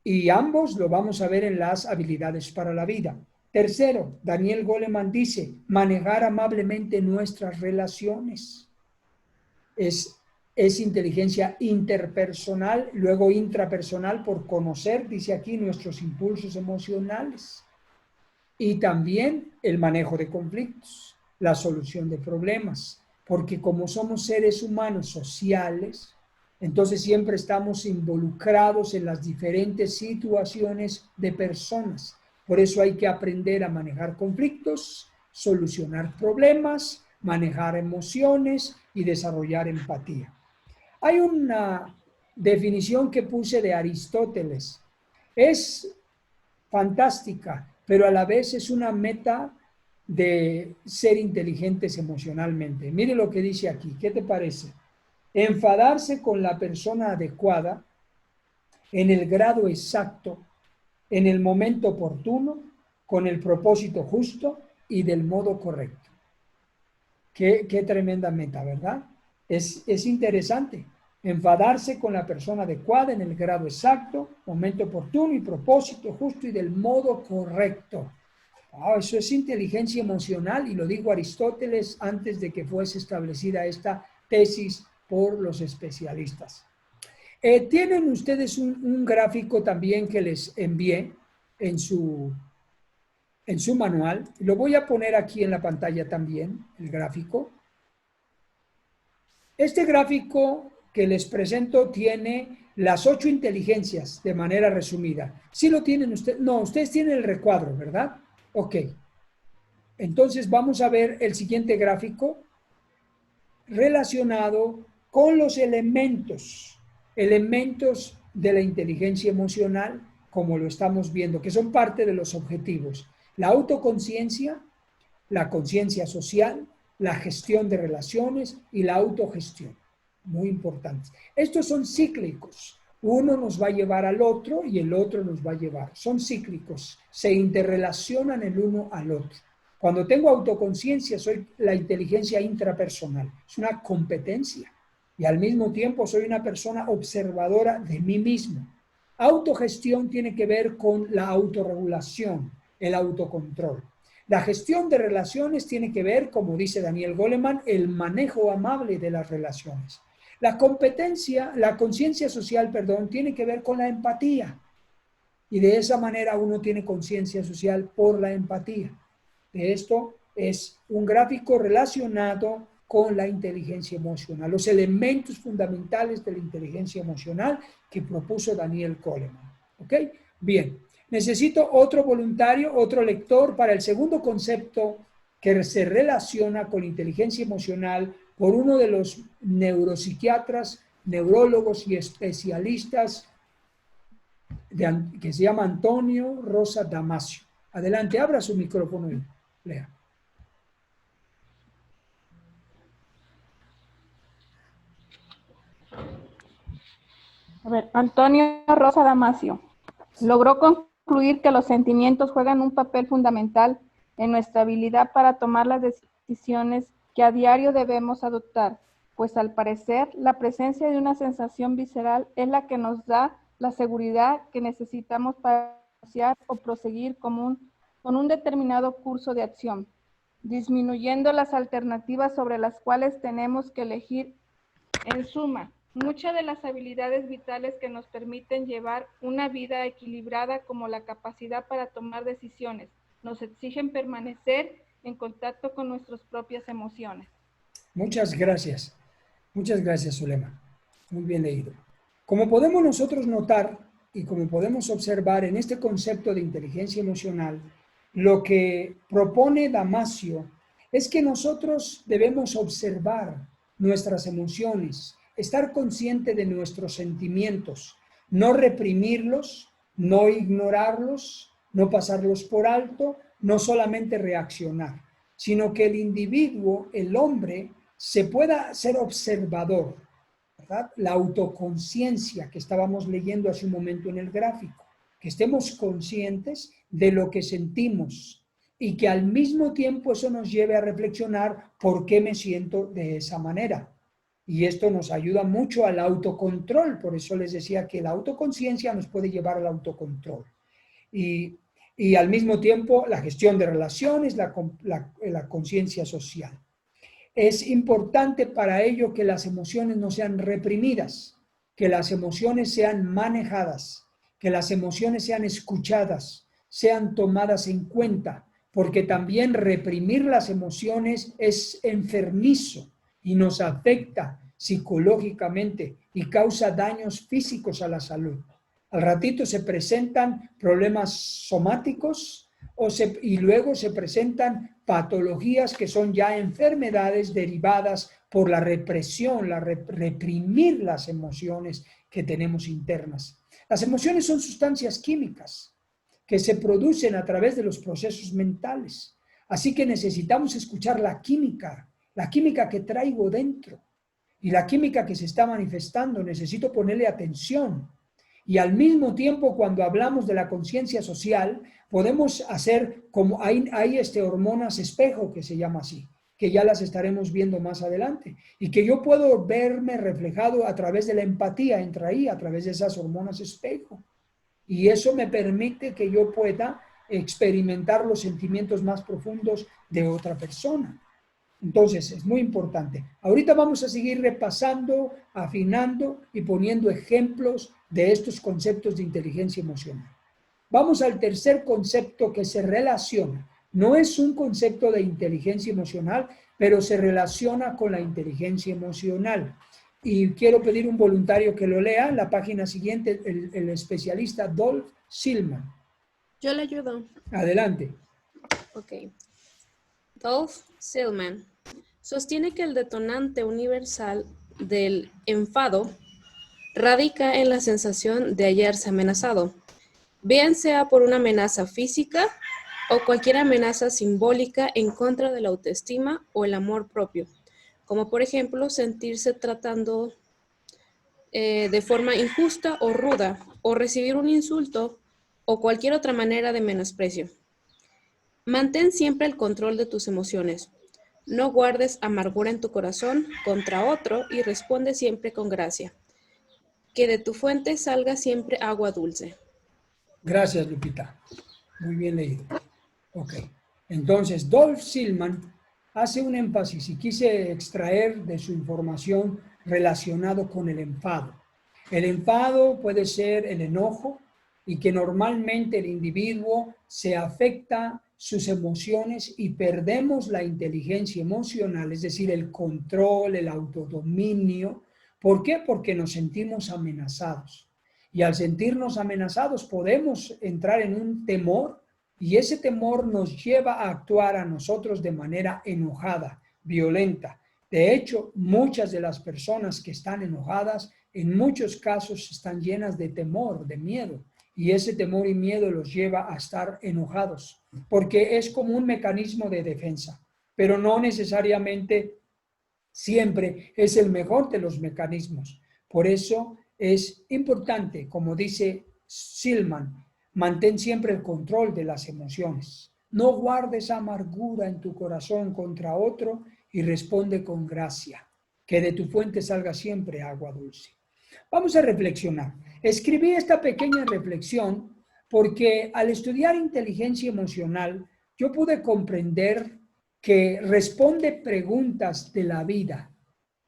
Y ambos lo vamos a ver en las habilidades para la vida. Tercero, Daniel Goleman dice, manejar amablemente nuestras relaciones. Es inteligencia interpersonal, luego intrapersonal por conocer, dice aquí, nuestros impulsos emocionales. Y también el manejo de conflictos, la solución de problemas, porque como somos seres humanos sociales, entonces siempre estamos involucrados en las diferentes situaciones de personas. Por eso hay que aprender a manejar conflictos, solucionar problemas, manejar emociones y desarrollar empatía. Hay una definición que puse de Aristóteles. Es fantástica, pero a la vez es una meta de ser inteligentes emocionalmente. Mire lo que dice aquí. ¿Qué te parece? Enfadarse con la persona adecuada en el grado exacto, en el momento oportuno, con el propósito justo y del modo correcto. Qué tremenda meta, ¿verdad? Es interesante. Enfadarse con la persona adecuada en el grado exacto, momento oportuno y propósito justo y del modo correcto. Eso es inteligencia emocional y lo dijo Aristóteles antes de que fuese establecida esta tesis por los especialistas. Tienen ustedes un gráfico también que les envié en su manual. Lo voy a poner aquí en la pantalla también, el gráfico. Este gráfico que les presento tiene las 8 inteligencias de manera resumida. ¿Sí lo tienen ustedes? No, ustedes tienen el recuadro, ¿verdad? Ok. Entonces vamos a ver el siguiente gráfico relacionado con los elementos de la inteligencia emocional, como lo estamos viendo, que son parte de los objetivos. La autoconciencia, la conciencia social, la gestión de relaciones y la autogestión. Muy importantes. Estos son cíclicos. Uno nos va a llevar al otro y el otro nos va a llevar. Son cíclicos. Se interrelacionan el uno al otro. Cuando tengo autoconciencia, soy la inteligencia intrapersonal. Es una competencia. Y al mismo tiempo soy una persona observadora de mí mismo. Autogestión tiene que ver con la autorregulación, el autocontrol. La gestión de relaciones tiene que ver, como dice Daniel Goleman, el manejo amable de las relaciones. La conciencia social, tiene que ver con la empatía. Y de esa manera uno tiene conciencia social por la empatía. Esto es un gráfico relacionado con la inteligencia emocional, los elementos fundamentales de la inteligencia emocional que propuso Daniel Goleman. ¿Ok? Bien, necesito otro voluntario, otro lector para el segundo concepto que se relaciona con inteligencia emocional por uno de los neuropsiquiatras, neurólogos y especialistas que se llama Antonio Rosa Damasio. Adelante, abra su micrófono y lea. A ver, Antonio Rosa Damasio logró concluir que los sentimientos juegan un papel fundamental en nuestra habilidad para tomar las decisiones que a diario debemos adoptar, pues al parecer la presencia de una sensación visceral es la que nos da la seguridad que necesitamos para negociar o proseguir con un determinado curso de acción, disminuyendo las alternativas sobre las cuales tenemos que elegir. En suma, muchas de las habilidades vitales que nos permiten llevar una vida equilibrada, como la capacidad para tomar decisiones, nos exigen permanecer en contacto con nuestras propias emociones. Muchas gracias, Zulema. Muy bien leído. Como podemos nosotros notar y como podemos observar en este concepto de inteligencia emocional, lo que propone Damasio es que nosotros debemos observar nuestras emociones, estar consciente de nuestros sentimientos, no reprimirlos, no ignorarlos, no pasarlos por alto, no solamente reaccionar, sino que el individuo, el hombre, se pueda ser observador, ¿verdad? La autoconciencia que estábamos leyendo hace un momento en el gráfico, que estemos conscientes de lo que sentimos y que al mismo tiempo eso nos lleve a reflexionar por qué me siento de esa manera. Y esto nos ayuda mucho al autocontrol, por eso les decía que la autoconciencia nos puede llevar al autocontrol. Y al mismo tiempo la gestión de relaciones, la conciencia social. Es importante para ello que las emociones no sean reprimidas, que las emociones sean manejadas, que las emociones sean escuchadas, sean tomadas en cuenta, porque también reprimir las emociones es enfermizo y nos afecta psicológicamente y causa daños físicos a la salud. Al ratito se presentan problemas somáticos y luego se presentan patologías que son ya enfermedades derivadas por la represión, reprimir las emociones que tenemos internas. Las emociones son sustancias químicas que se producen a través de los procesos mentales. Así que necesitamos escuchar la química que traigo dentro y la química que se está manifestando. Necesito ponerle atención. Y al mismo tiempo, cuando hablamos de la conciencia social, podemos hacer como hay hormonas espejo, que se llama así, que ya las estaremos viendo más adelante, y que yo puedo verme reflejado a través de la empatía, entra ahí, a través de esas hormonas espejo. Y eso me permite que yo pueda experimentar los sentimientos más profundos de otra persona. Entonces, es muy importante. Ahorita vamos a seguir repasando, afinando y poniendo ejemplos de estos conceptos de inteligencia emocional. Vamos al tercer concepto que se relaciona. No es un concepto de inteligencia emocional, pero se relaciona con la inteligencia emocional. Y quiero pedir un voluntario que lo lea. La página siguiente, el especialista Dolph Silman. Yo le ayudo. Adelante. Ok. Dolph Silman sostiene que el detonante universal del enfado radica en la sensación de hallarse amenazado, bien sea por una amenaza física o cualquier amenaza simbólica en contra de la autoestima o el amor propio, como por ejemplo sentirse tratando de forma injusta o ruda, o recibir un insulto o cualquier otra manera de menosprecio. Mantén siempre el control de tus emociones. No guardes amargura en tu corazón contra otro y responde siempre con gracia. Que de tu fuente salga siempre agua dulce. Gracias, Lupita. Muy bien leído. Ok. Entonces, Dolph Silman hace un énfasis y quise extraer de su información relacionado con el enfado. El enfado puede ser el enojo y que normalmente el individuo se afecta sus emociones y perdemos la inteligencia emocional, es decir, el control, el autodominio. ¿Por qué? Porque nos sentimos amenazados. Y al sentirnos amenazados podemos entrar en un temor y ese temor nos lleva a actuar a nosotros de manera enojada, violenta. De hecho, muchas de las personas que están enojadas, en muchos casos están llenas de temor, de miedo. Y ese temor y miedo los lleva a estar enojados, porque es como un mecanismo de defensa, pero no necesariamente siempre es el mejor de los mecanismos. Por eso es importante, como dice Silman, mantén siempre el control de las emociones. No guardes amargura en tu corazón contra otro y responde con gracia. Que de tu fuente salga siempre agua dulce. Vamos a reflexionar. Escribí esta pequeña reflexión porque al estudiar inteligencia emocional, yo pude comprender que responde preguntas de la vida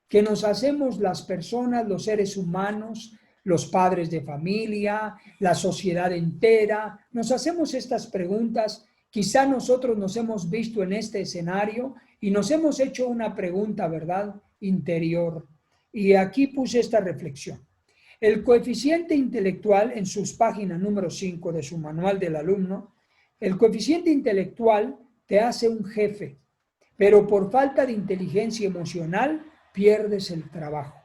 que nos hacemos las personas, los seres humanos, los padres de familia, la sociedad entera. Nos hacemos estas preguntas. Quizá nosotros nos hemos visto en este escenario y nos hemos hecho una pregunta, ¿verdad?, interior. Y aquí puse esta reflexión. El coeficiente intelectual, en sus páginas número 5 de su manual del alumno, el coeficiente intelectual te hace un jefe, pero por falta de inteligencia emocional pierdes el trabajo.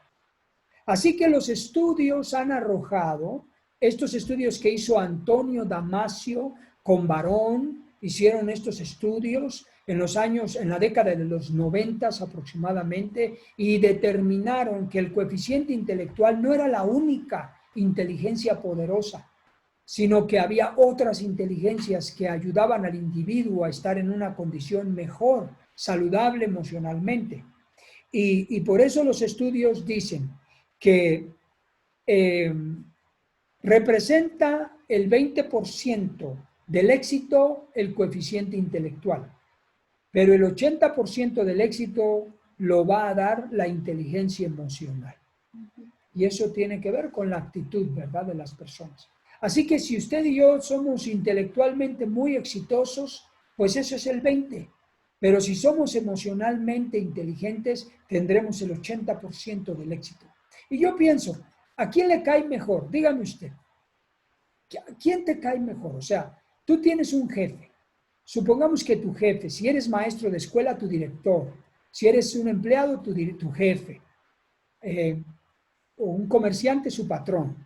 Así que los estudios han arrojado, estos estudios que hizo Antonio Damasio con Barón, hicieron estos estudios en la década de los 90 aproximadamente, y determinaron que el coeficiente intelectual no era la única inteligencia poderosa, sino que había otras inteligencias que ayudaban al individuo a estar en una condición mejor, saludable emocionalmente. Y por eso los estudios dicen que representa el 20% del éxito el coeficiente intelectual, pero el 80% del éxito lo va a dar la inteligencia emocional. Y eso tiene que ver con la actitud, ¿verdad?, de las personas. Así que si usted y yo somos intelectualmente muy exitosos, pues eso es el 20%. Pero si somos emocionalmente inteligentes, tendremos el 80% del éxito. Y yo pienso, ¿a quién le cae mejor? Dígame usted. ¿A quién te cae mejor? O sea, tú tienes un jefe. Supongamos que tu jefe, si eres maestro de escuela, tu director. Si eres un empleado, tu jefe. O un comerciante, su patrón.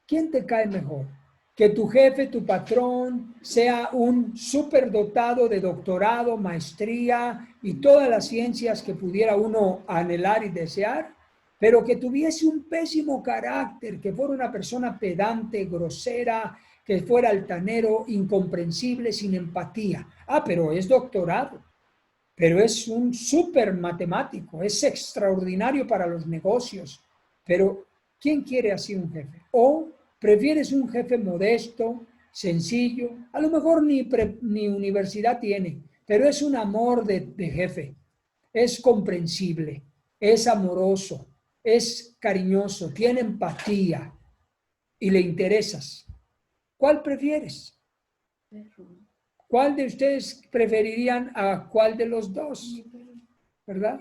¿Quién te cae mejor? Que tu jefe, tu patrón, sea un superdotado de doctorado, maestría y todas las ciencias que pudiera uno anhelar y desear, pero que tuviese un pésimo carácter, que fuera una persona pedante, grosera, que fuera altanero, incomprensible, sin empatía. Pero es doctorado, pero es un súper matemático, es extraordinario para los negocios. Pero, ¿quién quiere así un jefe? O prefieres un jefe modesto, sencillo, a lo mejor ni universidad tiene, pero es un amor de jefe, es comprensible, es amoroso, es cariñoso, tiene empatía y le interesas. ¿Cuál prefieres? ¿Cuál de ustedes preferirían a cuál de los dos? ¿Verdad?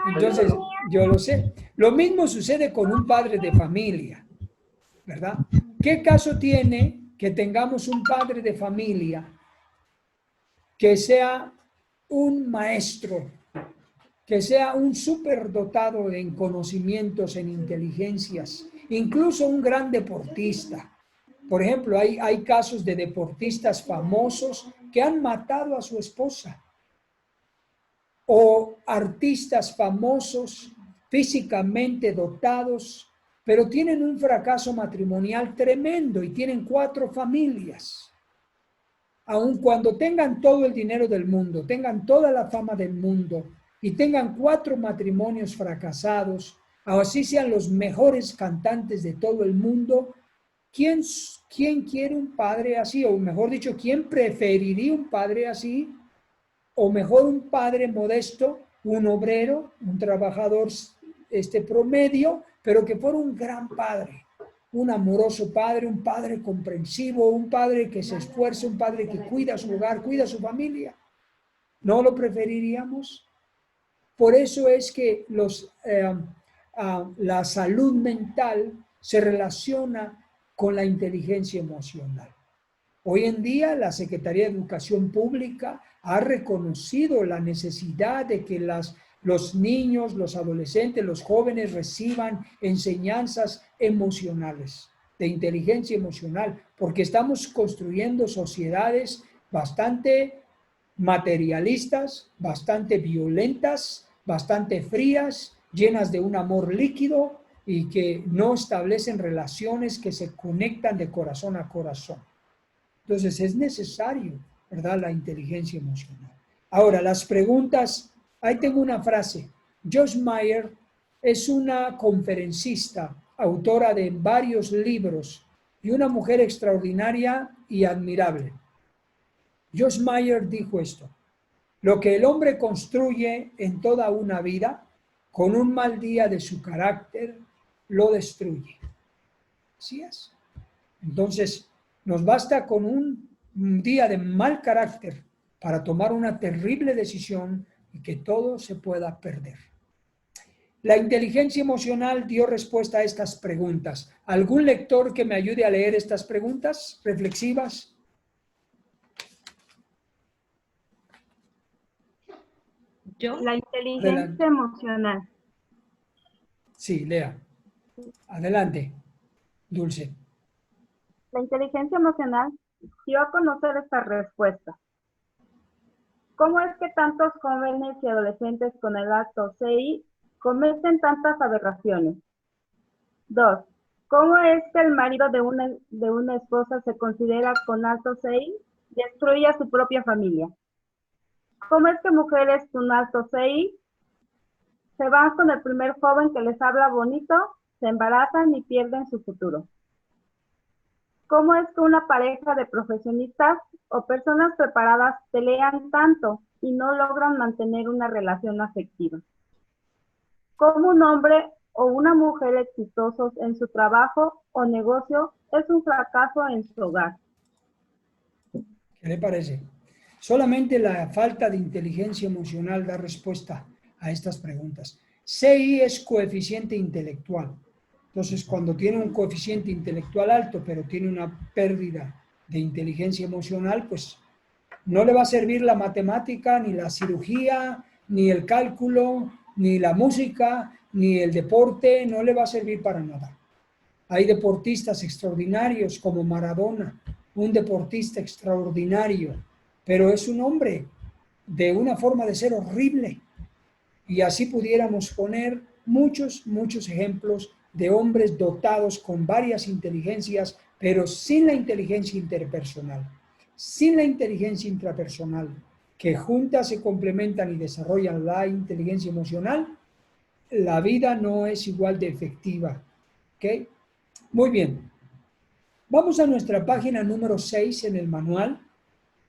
Entonces, yo lo sé. Lo mismo sucede con un padre de familia, ¿verdad? ¿Qué caso tiene que tengamos un padre de familia que sea un maestro, que sea un superdotado en conocimientos, en inteligencias, incluso un gran deportista? Por ejemplo, hay casos de deportistas famosos que han matado a su esposa, o artistas famosos, físicamente dotados, pero tienen un fracaso matrimonial tremendo y tienen 4 familias. Aun cuando tengan todo el dinero del mundo, tengan toda la fama del mundo y tengan 4 matrimonios fracasados, así sean los mejores cantantes de todo el mundo, ¿quién quiere un padre así? O mejor dicho, ¿quién preferiría un padre así? O mejor un padre modesto, un obrero, un trabajador promedio, pero que fuera un gran padre, un amoroso padre, un padre comprensivo, un padre que se esfuerza, un padre que cuida su hogar, cuida su familia. ¿No lo preferiríamos? Por eso es que la salud mental se relaciona con la inteligencia emocional. Hoy en día la Secretaría de Educación Pública ha reconocido la necesidad de que los niños, los adolescentes, los jóvenes reciban enseñanzas emocionales, de inteligencia emocional, porque estamos construyendo sociedades bastante materialistas, bastante violentas, bastante frías, llenas de un amor líquido y que no establecen relaciones que se conectan de corazón a corazón. Entonces es necesario, ¿verdad?, la inteligencia emocional. Ahora, las preguntas, ahí tengo una frase. Joyce Meyer es una conferencista autora de varios libros y una mujer extraordinaria y admirable. Joyce Meyer dijo esto: lo que el hombre construye en toda una vida, con un mal día de su carácter, lo destruye. Así es. Entonces, nos basta con un día de mal carácter para tomar una terrible decisión y que todo se pueda perder. La inteligencia emocional dio respuesta a estas preguntas. ¿Algún lector que me ayude a leer estas preguntas reflexivas? Yo. La inteligencia emocional. Sí, lea. Adelante, Dulce. La inteligencia emocional dio a conocer esta respuesta. ¿Cómo es que tantos jóvenes y adolescentes con el alto CI cometen tantas aberraciones? 2. ¿Cómo es que el marido de una esposa se considera con alto CI destruye a su propia familia? ¿Cómo es que mujeres con alto CI se van con el primer joven que les habla bonito, se embarazan y pierden su futuro? ¿Cómo es que una pareja de profesionistas o personas preparadas pelean tanto y no logran mantener una relación afectiva? ¿Cómo un hombre o una mujer exitosos en su trabajo o negocio es un fracaso en su hogar? ¿Qué le parece? Solamente la falta de inteligencia emocional da respuesta a estas preguntas. CI es coeficiente intelectual. Entonces, cuando tiene un coeficiente intelectual alto, pero tiene una pérdida de inteligencia emocional, pues no le va a servir la matemática, ni la cirugía, ni el cálculo, ni la música, ni el deporte, no le va a servir para nada. Hay deportistas extraordinarios como Maradona, un deportista extraordinario, pero es un hombre de una forma de ser horrible. Y así pudiéramos poner muchos ejemplos de hombres dotados con varias inteligencias, pero sin la inteligencia interpersonal, sin la inteligencia intrapersonal, que juntas se complementan y desarrollan la inteligencia emocional, la vida no es igual de efectiva. ¿Ok? Muy bien. Vamos a nuestra página número 6 en el manual.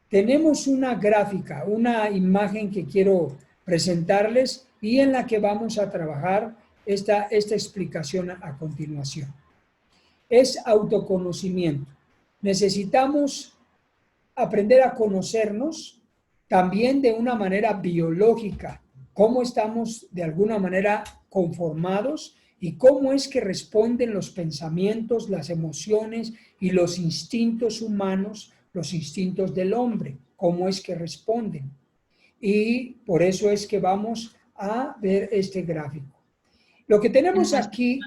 Tenemos una gráfica, una imagen que quiero presentarles y en la que vamos a trabajar esta explicación a continuación. Es autoconocimiento. Necesitamos aprender a conocernos también de una manera biológica, cómo estamos de alguna manera conformados y cómo es que responden los pensamientos, las emociones y los instintos humanos, los instintos del hombre, cómo es que responden. Y por eso es que vamos a ver este gráfico. Lo que tenemos aquí,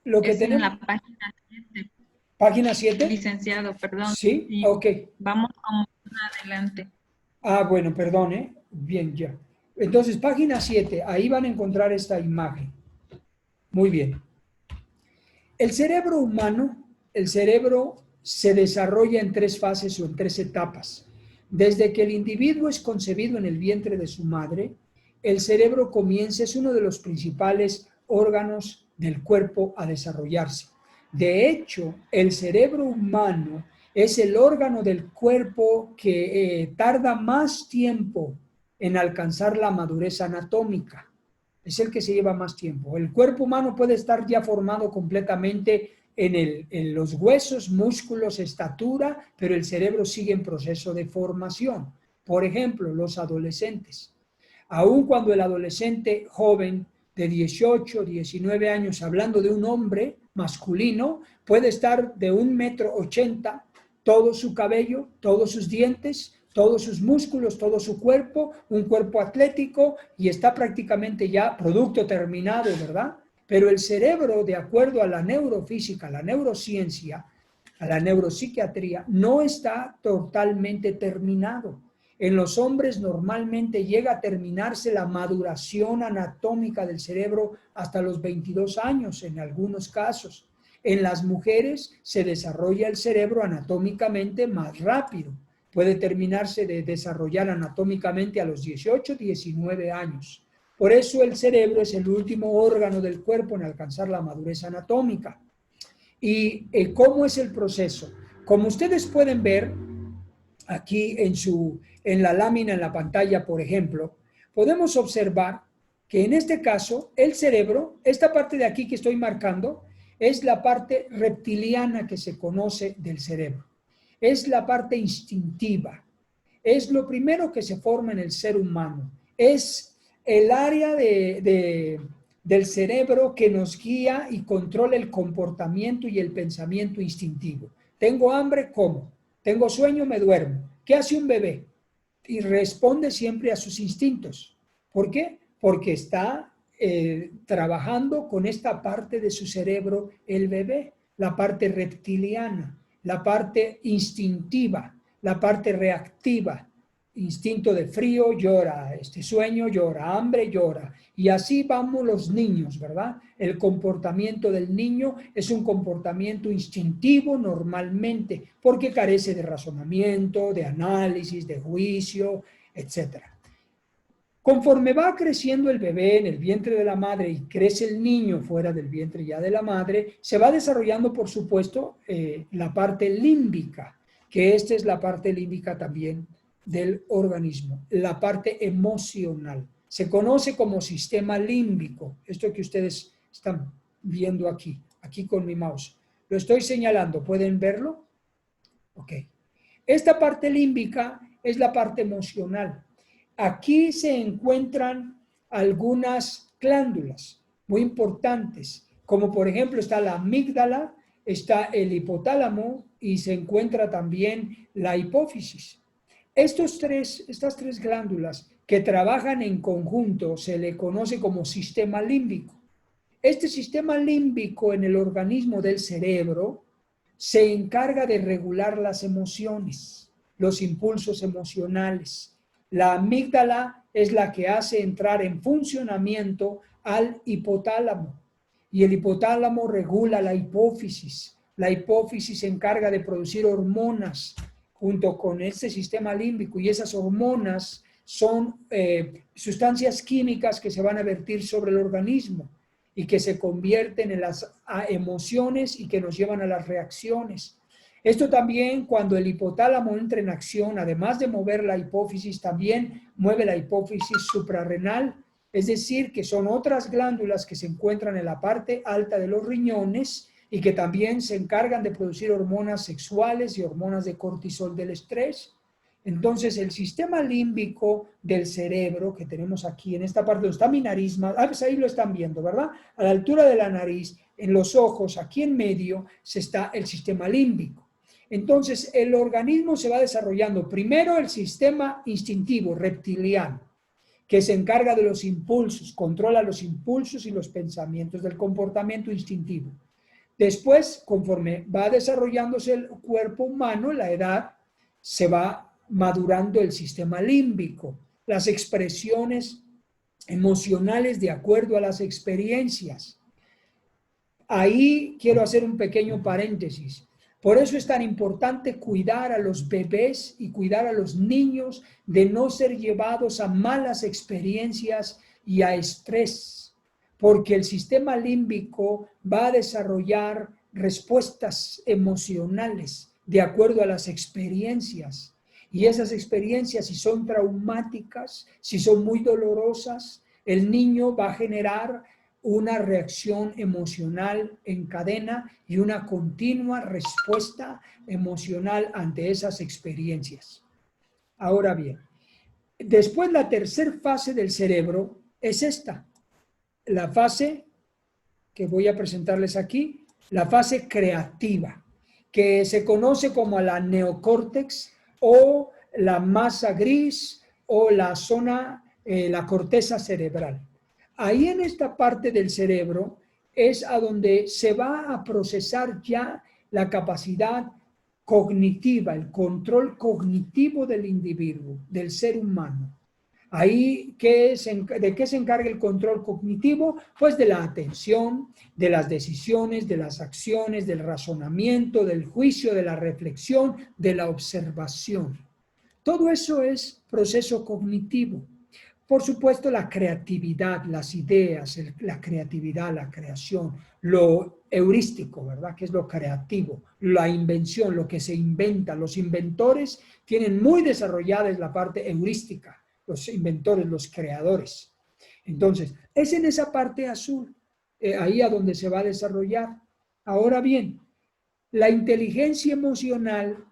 lo que tenemos en la página 7. ¿Página 7? Licenciado, perdón. Sí, Sí. ok. Vamos como adelante. Ah, bueno, perdón, ¿eh? Bien, ya. Entonces, página 7, ahí van a encontrar esta imagen. Muy bien. El cerebro humano, el cerebro se desarrolla en 3 fases o en 3 etapas. Desde que el individuo es concebido en el vientre de su madre, el cerebro comienza, es uno de los principales órganos del cuerpo a desarrollarse. De hecho, el cerebro humano es el órgano del cuerpo que tarda más tiempo en alcanzar la madurez anatómica. Es el que se lleva más tiempo. El cuerpo humano puede estar ya formado completamente en los huesos, músculos, estatura, pero el cerebro sigue en proceso de formación. Por ejemplo, los adolescentes. Aun cuando el adolescente joven de 18, 19 años, hablando de un hombre masculino, puede estar de 1,80 m, todo su cabello, todos sus dientes, todos sus músculos, todo su cuerpo, un cuerpo atlético y está prácticamente ya producto terminado, ¿verdad? Pero el cerebro, de acuerdo a la neurofísica, a la neurociencia, a la neuropsiquiatría, no está totalmente terminado. En los hombres normalmente llega a terminarse la maduración anatómica del cerebro hasta los 22 años en algunos casos. En las mujeres se desarrolla el cerebro anatómicamente más rápido. Puede terminarse de desarrollar anatómicamente a los 18, 19 años. Por eso el cerebro es el último órgano del cuerpo en alcanzar la madurez anatómica. ¿Y cómo es el proceso? Como ustedes pueden ver aquí en la lámina, en la pantalla, por ejemplo, podemos observar que en este caso el cerebro, esta parte de aquí que estoy marcando, es la parte reptiliana que se conoce del cerebro. Es la parte instintiva. Es lo primero que se forma en el ser humano. Es el área del cerebro que nos guía y controla el comportamiento y el pensamiento instintivo. Tengo hambre, como. Tengo sueño, me duermo. ¿Qué hace un bebé? Y responde siempre a sus instintos. ¿Por qué? Porque está trabajando con esta parte de su cerebro el bebé, la parte reptiliana, la parte instintiva, la parte reactiva. Instinto de frío, llora, sueño, llora, hambre, llora. Y así vamos los niños, ¿verdad? El comportamiento del niño es un comportamiento instintivo normalmente, porque carece de razonamiento, de análisis, de juicio, etc. Conforme va creciendo el bebé en el vientre de la madre y crece el niño fuera del vientre ya de la madre, se va desarrollando, por supuesto, la parte límbica, que esta es la parte límbica también del organismo, la parte emocional. Se conoce como sistema límbico, esto que ustedes están viendo aquí con mi mouse. Lo estoy señalando, ¿pueden verlo? Ok. Esta parte límbica es la parte emocional. Aquí se encuentran algunas glándulas muy importantes, como por ejemplo está la amígdala, está el hipotálamo y se encuentra también la hipófisis. Estas tres glándulas que trabajan en conjunto se le conoce como sistema límbico. Este sistema límbico en el organismo del cerebro se encarga de regular las emociones, los impulsos emocionales. La amígdala es la que hace entrar en funcionamiento al hipotálamo y el hipotálamo regula la hipófisis. La hipófisis se encarga de producir hormonas junto con este sistema límbico y esas hormonas son sustancias químicas que se van a vertir sobre el organismo y que se convierten en las emociones y que nos llevan a las reacciones. Esto también, cuando el hipotálamo entra en acción, además de mover la hipófisis, también mueve la hipófisis suprarrenal, es decir, que son otras glándulas que se encuentran en la parte alta de los riñones y que también se encargan de producir hormonas sexuales y hormonas de cortisol del estrés. Entonces, el sistema límbico del cerebro que tenemos aquí, en esta parte donde está mi nariz, pues ahí lo están viendo, ¿verdad? A la altura de la nariz, en los ojos, aquí en medio, está el sistema límbico. Entonces, el organismo se va desarrollando primero el sistema instintivo, reptiliano, que se encarga de los impulsos, controla los impulsos y los pensamientos del comportamiento instintivo. Después, conforme va desarrollándose el cuerpo humano, la edad, se va madurando el sistema límbico, las expresiones emocionales de acuerdo a las experiencias. Ahí quiero hacer un pequeño paréntesis. Por eso es tan importante cuidar a los bebés y cuidar a los niños de no ser llevados a malas experiencias y a estrés, porque el sistema límbico va a desarrollar respuestas emocionales de acuerdo a las experiencias. Y esas experiencias, si son traumáticas, si son muy dolorosas, el niño va a generar una reacción emocional en cadena y una continua respuesta emocional ante esas experiencias. Ahora bien, después la tercera fase del cerebro es esta, la fase que voy a presentarles aquí, la fase creativa, que se conoce como la neocórtex o la masa gris o la zona, la corteza cerebral. Ahí en esta parte del cerebro es a donde se va a procesar ya la capacidad cognitiva, el control cognitivo del individuo, del ser humano. Ahí, ¿de qué se encarga el control cognitivo? Pues de la atención, de las decisiones, de las acciones, del razonamiento, del juicio, de la reflexión, de la observación. Todo eso es proceso cognitivo. por supuesto, la creatividad, las ideas, la creatividad, la creación, lo heurístico, ¿verdad? Que es lo creativo, la invención, lo que se inventa. Los inventores tienen muy desarrollada la parte heurística, los inventores, los creadores. Entonces, es en esa parte azul, ahí a donde se va a desarrollar. Ahora bien, la inteligencia emocional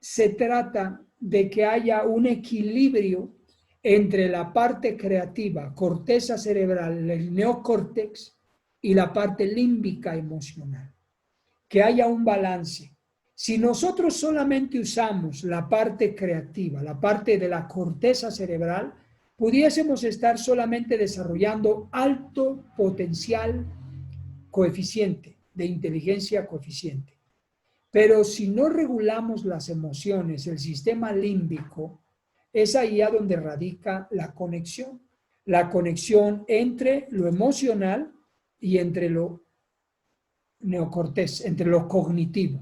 se trata de que haya un equilibrio entre la parte creativa, corteza cerebral, el neocórtex, y la parte límbica emocional. Que haya un balance. Si nosotros solamente usamos la parte creativa, la parte de la corteza cerebral, pudiésemos estar solamente desarrollando alto potencial coeficiente, de inteligencia coeficiente. Pero si no regulamos las emociones, el sistema límbico, es ahí a donde radica la conexión entre lo emocional y entre lo neocortés, entre lo cognitivo.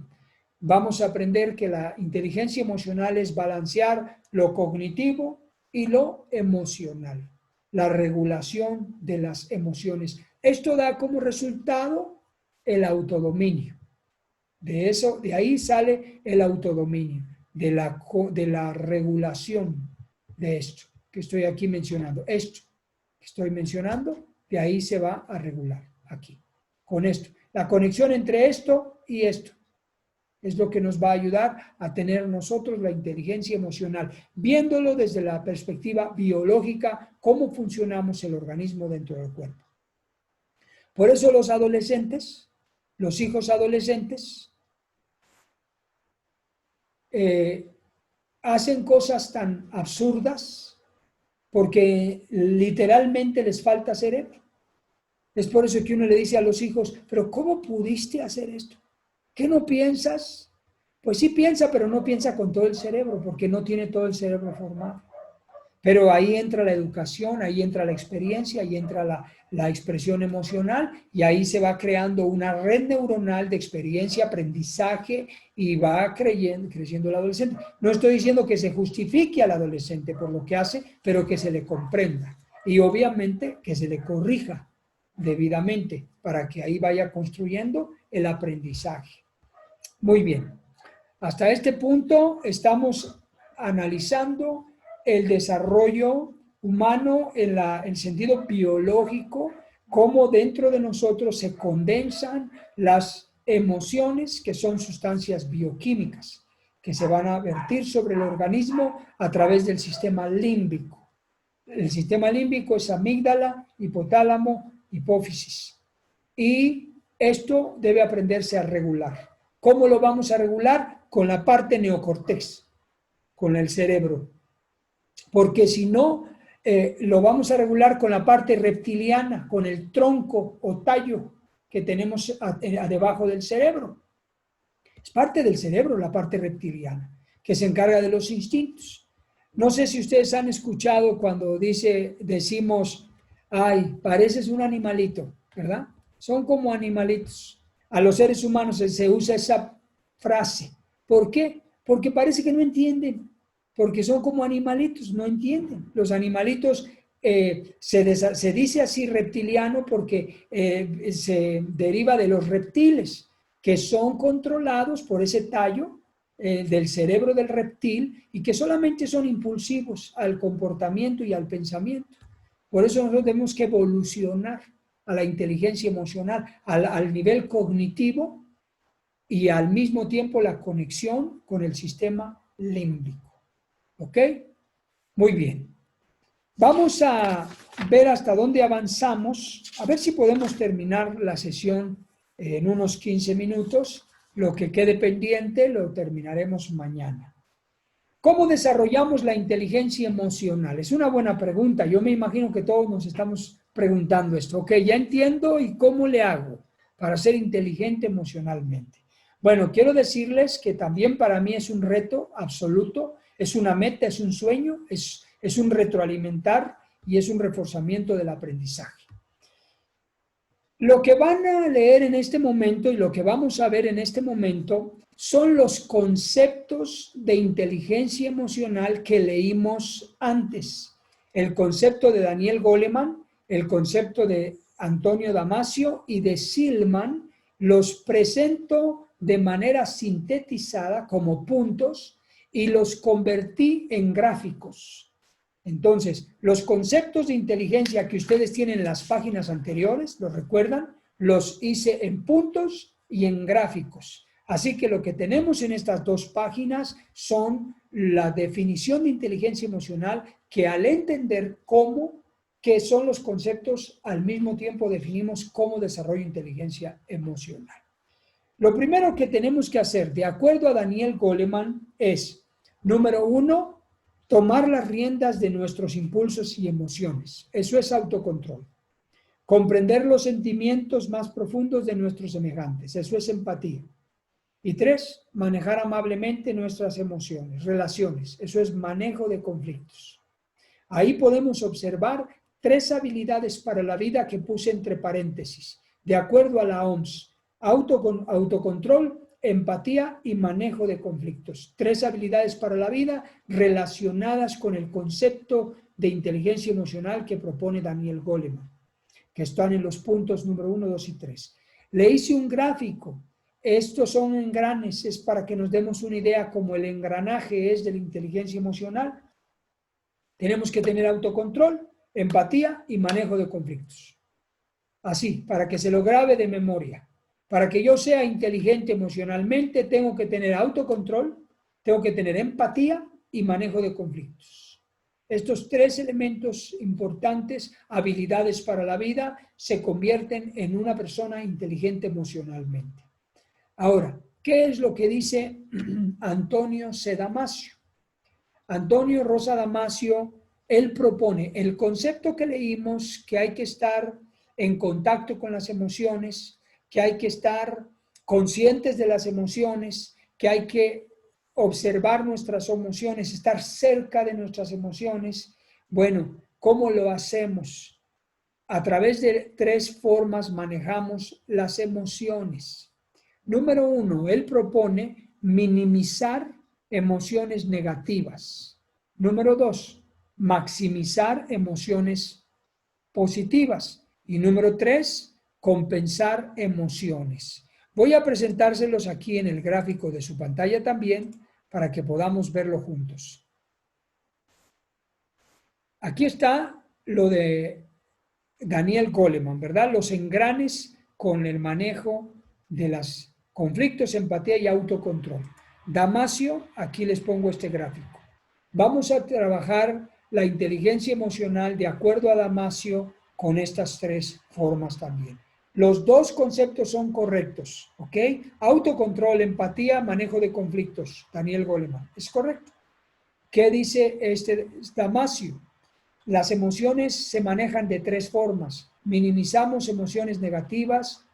Vamos a aprender que la inteligencia emocional es balancear lo cognitivo y lo emocional, la regulación de las emociones. Esto da como resultado el autodominio. De ahí sale el autodominio, de la regulación de esto que estoy aquí mencionando. Esto que estoy mencionando, de ahí se va a regular aquí, con esto. La conexión entre esto y esto es lo que nos va a ayudar a tener nosotros la inteligencia emocional, viéndolo desde la perspectiva biológica, cómo funcionamos el organismo dentro del cuerpo. Por eso los adolescentes, los hijos adolescentes, hacen cosas tan absurdas porque literalmente les falta cerebro. Es por eso que uno le dice a los hijos, pero ¿cómo pudiste hacer esto? ¿Qué no piensas? Pues sí piensa, pero no piensa con todo el cerebro, porque no tiene todo el cerebro formado. Pero ahí entra la educación, ahí entra la experiencia, ahí entra la expresión emocional, y ahí se va creando una red neuronal de experiencia, aprendizaje, y va creciendo el adolescente. No estoy diciendo que se justifique al adolescente por lo que hace, pero que se le comprenda. Y obviamente que se le corrija debidamente para que ahí vaya construyendo el aprendizaje. Muy bien. Hasta este punto estamos analizando el desarrollo humano en el sentido biológico, cómo dentro de nosotros se condensan las emociones, que son sustancias bioquímicas, que se van a vertir sobre el organismo a través del sistema límbico. El sistema límbico es amígdala, hipotálamo, hipófisis. Y esto debe aprenderse a regular. ¿Cómo lo vamos a regular? Con la parte neocortex, con el cerebro. Porque si no, lo vamos a regular con la parte reptiliana, con el tronco o tallo que tenemos debajo del cerebro. Es parte del cerebro la parte reptiliana, que se encarga de los instintos. No sé si ustedes han escuchado cuando decimos, ay, pareces un animalito, ¿verdad? Son como animalitos. A los seres humanos se usa esa frase. ¿Por qué? Porque parece que no entienden. Porque son como animalitos, no entienden. Los animalitos se dice así reptiliano porque se deriva de los reptiles, que son controlados por ese tallo del cerebro del reptil y que solamente son impulsivos al comportamiento y al pensamiento. Por eso nosotros tenemos que evolucionar a la inteligencia emocional, al nivel cognitivo y al mismo tiempo la conexión con el sistema límbico. ¿Ok? Muy bien. Vamos a ver hasta dónde avanzamos, a ver si podemos terminar la sesión en unos 15 minutos. Lo que quede pendiente lo terminaremos mañana. ¿Cómo desarrollamos la inteligencia emocional? Es una buena pregunta. Yo me imagino que todos nos estamos preguntando esto. Ok, ya entiendo, ¿y cómo le hago para ser inteligente emocionalmente? Bueno, quiero decirles que también para mí es un reto absoluto. Es una meta, es un sueño, es un retroalimentar y es un reforzamiento del aprendizaje. Lo que van a leer en este momento y lo que vamos a ver en este momento son los conceptos de inteligencia emocional que leímos antes. el concepto de Daniel Goleman, el concepto de Antonio Damasio y de Silman, los presento de manera sintetizada como puntos y los convertí en gráficos. Entonces, los conceptos de inteligencia que ustedes tienen en las páginas anteriores, ¿los recuerdan? Los hice en puntos y en gráficos. Así que lo que tenemos en estas dos páginas son la definición de inteligencia emocional que al entender qué son los conceptos, al mismo tiempo definimos cómo desarrollo inteligencia emocional. Lo primero que tenemos que hacer, de acuerdo a Daniel Goleman, es, número 1, tomar las riendas de nuestros impulsos y emociones. Eso es autocontrol. Comprender los sentimientos más profundos de nuestros semejantes. Eso es empatía. Y 3, manejar amablemente nuestras emociones, relaciones. Eso es manejo de conflictos. Ahí podemos observar 3 habilidades para la vida que puse entre paréntesis, de acuerdo a la OMS. Autocontrol, empatía y manejo de conflictos. 3 habilidades para la vida relacionadas con el concepto de inteligencia emocional que propone Daniel Goleman, que están en los puntos número 1, 2 y 3. Le hice un gráfico. Estos son engranes, es para que nos demos una idea como el engranaje es de la inteligencia emocional. Tenemos que tener autocontrol, empatía y manejo de conflictos. Así, para que se lo grabe de memoria. Para que yo sea inteligente emocionalmente, tengo que tener autocontrol, tengo que tener empatía y manejo de conflictos. Estos 3 elementos importantes, habilidades para la vida, se convierten en una persona inteligente emocionalmente. Ahora, ¿qué es lo que dice Antonio C. Damasio? Antonio Rosa Damasio, él propone el concepto que leímos, que hay que estar en contacto con las emociones, que hay que estar conscientes de las emociones, que hay que observar nuestras emociones, estar cerca de nuestras emociones. Bueno, ¿cómo lo hacemos? A través de 3 formas manejamos las emociones. Número 1, él propone minimizar emociones negativas. Número 2, maximizar emociones positivas. Y número 3, compensar emociones. Voy a presentárselos aquí en el gráfico de su pantalla también para que podamos verlo juntos. Aquí está lo de Daniel Goleman, ¿verdad? Los engranes con el manejo de los conflictos, empatía y autocontrol. Damasio, aquí les pongo este gráfico. Vamos a trabajar la inteligencia emocional de acuerdo a Damasio con estas 3 formas también. Los 2 conceptos son correctos, ¿ok? Autocontrol, empatía, manejo de conflictos. Daniel Goleman, ¿es correcto? ¿Qué dice Damasio? Las emociones se manejan de 3 formas. Minimizamos emociones negativas,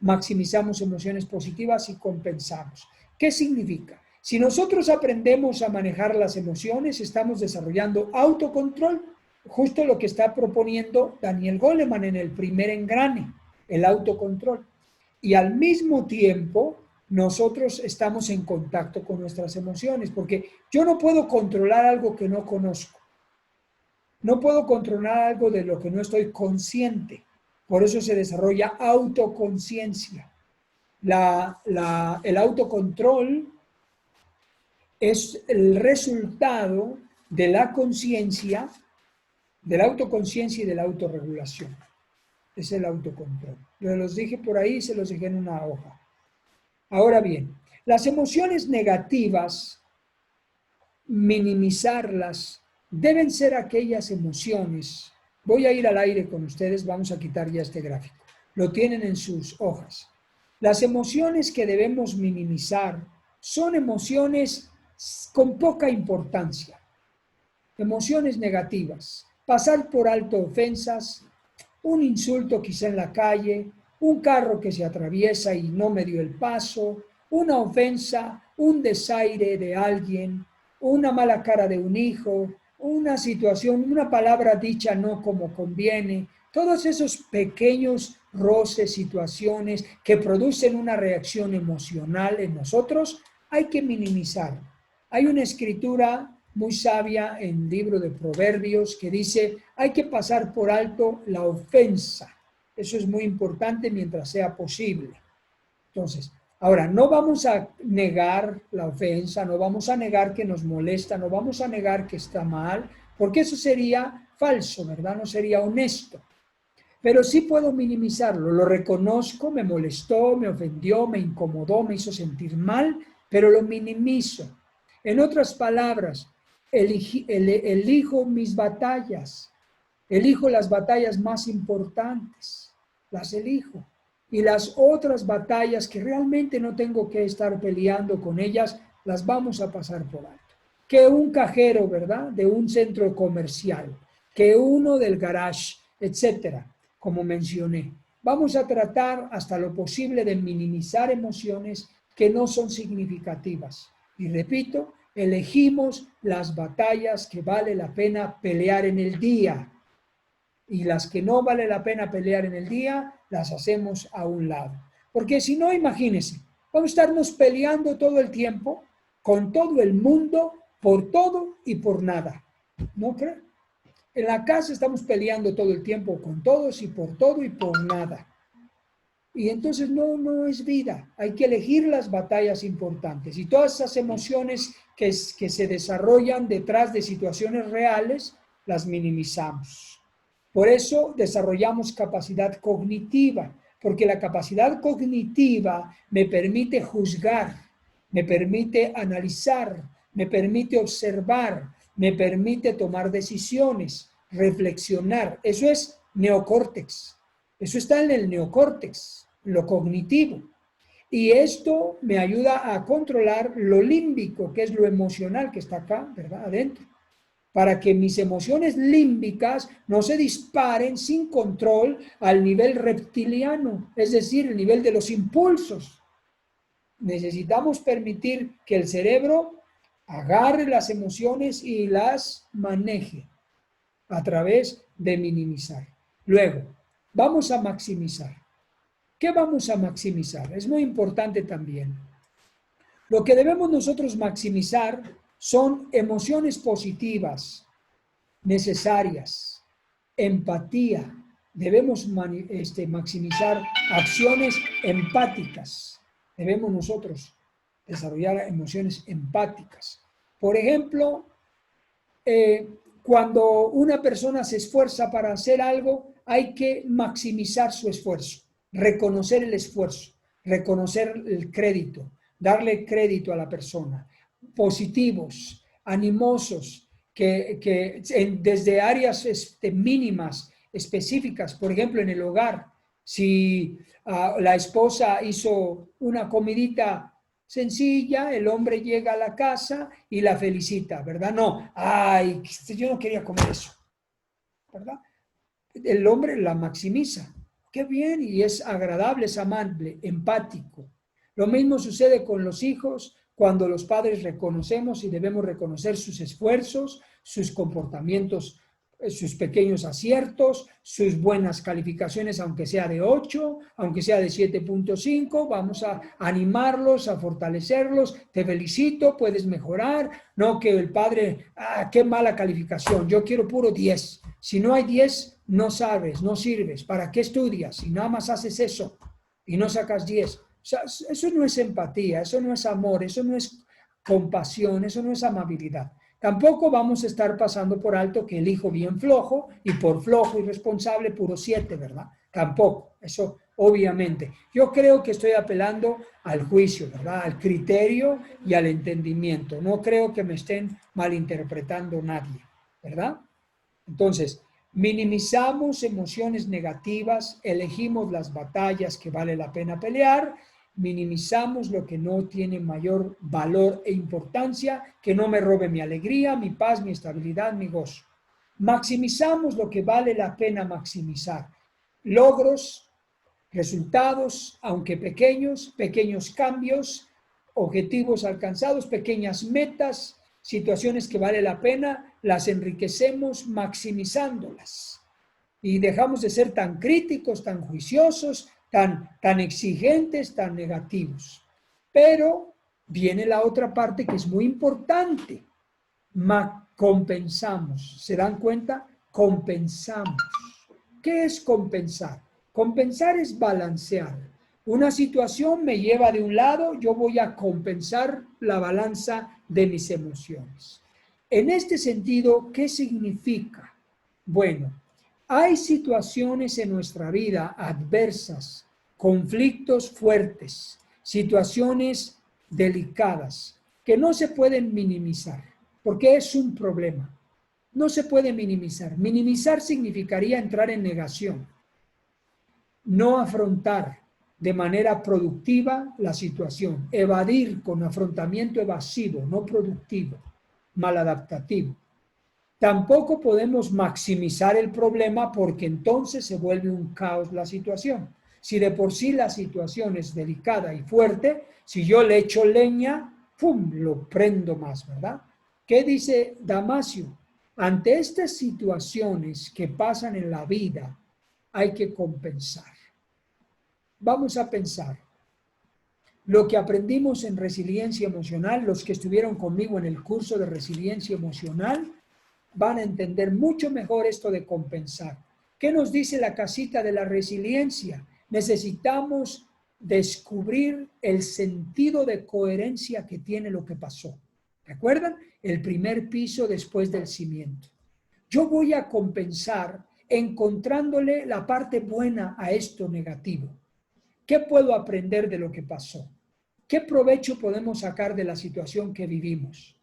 maximizamos emociones positivas y compensamos. ¿Qué significa? Si nosotros aprendemos a manejar las emociones, estamos desarrollando autocontrol, justo lo que está proponiendo Daniel Goleman en el primer engrane, el autocontrol. Y al mismo tiempo, nosotros estamos en contacto con nuestras emociones, porque yo no puedo controlar algo que no conozco. No puedo controlar algo de lo que no estoy consciente. Por eso se desarrolla autoconciencia. El autocontrol es el resultado de la conciencia, de la autoconciencia y de la autorregulación. Es el autocontrol. Yo los dije por ahí, se los dejé en una hoja. Ahora bien, las emociones negativas, minimizarlas, deben ser aquellas emociones. Voy a ir al aire con ustedes, vamos a quitar ya este gráfico. Lo tienen en sus hojas. Las emociones que debemos minimizar son emociones con poca importancia. Emociones negativas. Pasar por alto ofensas, un insulto quizá en la calle, un carro que se atraviesa y no me dio el paso, una ofensa, un desaire de alguien, una mala cara de un hijo, una situación, una palabra dicha no como conviene, todos esos pequeños roces, situaciones que producen una reacción emocional en nosotros, hay que minimizar. Hay una escritura muy sabia en el libro de Proverbios que dice, hay que pasar por alto la ofensa. Eso es muy importante mientras sea posible. Entonces, ahora, no vamos a negar la ofensa, no vamos a negar que nos molesta, no vamos a negar que está mal, porque eso sería falso, ¿verdad? No sería honesto. Pero sí puedo minimizarlo, lo reconozco, me molestó, me ofendió, me incomodó, me hizo sentir mal, pero lo minimizo. En otras palabras, elijo mis batallas, elijo las batallas más importantes, las elijo. Y las otras batallas que realmente no tengo que estar peleando con ellas, las vamos a pasar por alto. Que un cajero, ¿verdad? De un centro comercial, que uno del garage, etcétera, como mencioné. Vamos a tratar hasta lo posible de minimizar emociones que no son significativas. Y repito, elegimos las batallas que vale la pena pelear en el día. Y las que no vale la pena pelear en el día, las hacemos a un lado. Porque si no, imagínense, vamos a estarnos peleando todo el tiempo con todo el mundo, por todo y por nada. ¿No creen? En la casa estamos peleando todo el tiempo con todos y por nada. Y entonces no es vida. Hay que elegir las batallas importantes. Y todas esas emociones que se desarrollan detrás de situaciones reales, las minimizamos. Por eso desarrollamos capacidad cognitiva, porque la capacidad cognitiva me permite juzgar, me permite analizar, me permite observar, me permite tomar decisiones, reflexionar. Eso es neocórtex. Eso está en el neocórtex, lo cognitivo. Y esto me ayuda a controlar lo límbico, que es lo emocional que está acá, ¿verdad? Adentro. Para que mis emociones límbicas no se disparen sin control al nivel reptiliano, es decir, el nivel de los impulsos. Necesitamos permitir que el cerebro agarre las emociones y las maneje a través de minimizar. Luego, vamos a maximizar. ¿Qué vamos a maximizar? Es muy importante también. Lo que debemos nosotros maximizar son emociones positivas, necesarias, empatía. Debemos maximizar acciones empáticas. Debemos nosotros desarrollar emociones empáticas. Por ejemplo, cuando una persona se esfuerza para hacer algo, hay que maximizar su esfuerzo, reconocer el esfuerzo, reconocer el crédito, darle crédito a la persona. Positivos, animosos, que desde áreas mínimas, específicas, por ejemplo, en el hogar, si la esposa hizo una comidita sencilla, el hombre llega a la casa y la felicita, ¿verdad? No, ay, yo no quería comer eso, ¿verdad? El hombre la maximiza. Qué bien, y es agradable, es amable, empático. Lo mismo sucede con los hijos cuando los padres reconocemos y debemos reconocer sus esfuerzos, sus comportamientos, sus pequeños aciertos, sus buenas calificaciones, aunque sea de 8, aunque sea de 7.5, vamos a animarlos, a fortalecerlos. Te felicito, puedes mejorar. No que el padre, qué mala calificación, yo quiero puro 10. Si no hay 10, no sabes, no sirves. ¿Para qué estudias? Si nada más haces eso y no sacas 10. O sea, eso no es empatía, eso no es amor, eso no es compasión, eso no es amabilidad. Tampoco vamos a estar pasando por alto que el hijo bien flojo y por flojo y responsable puro 7, ¿verdad? Tampoco, eso obviamente. Yo creo que estoy apelando al juicio, ¿verdad? Al criterio y al entendimiento. No creo que me estén malinterpretando nadie, ¿verdad? Entonces, minimizamos emociones negativas, elegimos las batallas que vale la pena pelear, minimizamos lo que no tiene mayor valor e importancia, que no me robe mi alegría, mi paz, mi estabilidad, mi gozo. Maximizamos lo que vale la pena maximizar. Logros, resultados, aunque pequeños, pequeños cambios, objetivos alcanzados, pequeñas metas, situaciones que vale la pena, las enriquecemos maximizándolas. Y dejamos de ser tan críticos, tan juiciosos, tan exigentes, tan negativos. Pero viene la otra parte que es muy importante. compensamos. ¿Se dan cuenta? Compensamos. ¿Qué es compensar? Compensar es balancear. Una situación me lleva de un lado, yo voy a compensar la balanza de mis emociones. En este sentido, ¿qué significa? Bueno, hay situaciones en nuestra vida adversas, conflictos fuertes, situaciones delicadas que no se pueden minimizar, porque es un problema. No se puede minimizar. Minimizar significaría entrar en negación, no afrontar de manera productiva la situación, evadir con afrontamiento evasivo, no productivo, maladaptativo. Tampoco podemos maximizar el problema porque entonces se vuelve un caos la situación. Si de por sí la situación es delicada y fuerte, si yo le echo leña, ¡pum!, lo prendo más, ¿verdad? ¿Qué dice Damasio? Ante estas situaciones que pasan en la vida, hay que compensar. Vamos a pensar. Lo que aprendimos en resiliencia emocional, los que estuvieron conmigo en el curso de resiliencia emocional, van a entender mucho mejor esto de compensar. ¿Qué nos dice la casita de la resiliencia? Necesitamos descubrir el sentido de coherencia que tiene lo que pasó. ¿Recuerdan? El primer piso después del cimiento. Yo voy a compensar encontrándole la parte buena a esto negativo. ¿Qué puedo aprender de lo que pasó? ¿Qué provecho podemos sacar de la situación que vivimos?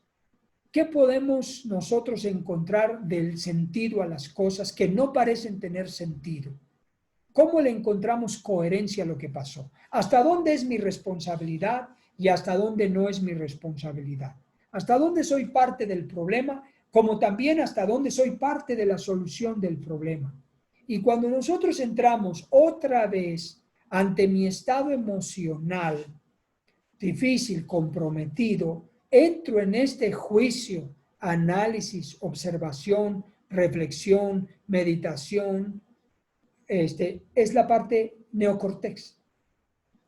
¿Qué podemos nosotros encontrar del sentido a las cosas que no parecen tener sentido? ¿Cómo le encontramos coherencia a lo que pasó? ¿Hasta dónde es mi responsabilidad y hasta dónde no es mi responsabilidad? ¿Hasta dónde soy parte del problema? Como también hasta dónde soy parte de la solución del problema. Y cuando nosotros entramos otra vez ante mi estado emocional difícil, comprometido, entro en este juicio, análisis, observación, reflexión, meditación. Es la parte neocórtex.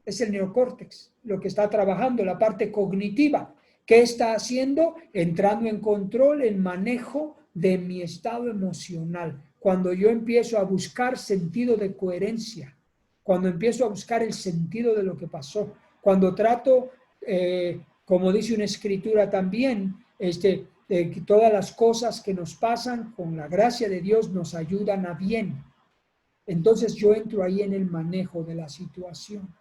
Es el neocórtex lo que está trabajando, la parte cognitiva. ¿Qué está haciendo? Entrando en control, en manejo de mi estado emocional. Cuando yo empiezo a buscar sentido de coherencia, cuando empiezo a buscar el sentido de lo que pasó, cuando trato, como dice una escritura también, de que todas las cosas que nos pasan con la gracia de Dios nos ayudan a bien. Entonces yo entro ahí en el manejo de la situación.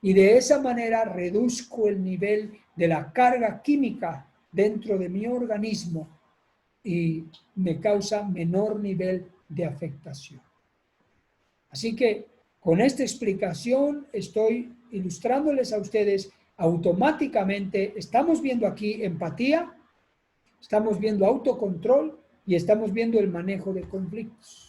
Y de esa manera reduzco el nivel de la carga química dentro de mi organismo y me causa menor nivel de afectación. Así que con esta explicación estoy ilustrándoles a ustedes automáticamente. Estamos viendo aquí empatía, estamos viendo autocontrol y estamos viendo el manejo de conflictos.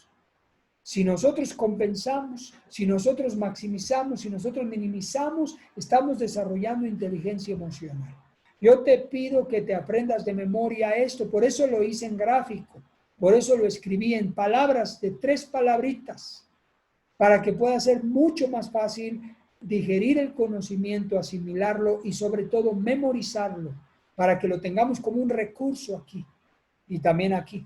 Si nosotros compensamos, si nosotros maximizamos, si nosotros minimizamos, estamos desarrollando inteligencia emocional. Yo te pido que te aprendas de memoria esto, por eso lo hice en gráfico, por eso lo escribí en palabras de 3 palabritas, para que pueda ser mucho más fácil digerir el conocimiento, asimilarlo y sobre todo memorizarlo, para que lo tengamos como un recurso aquí y también aquí.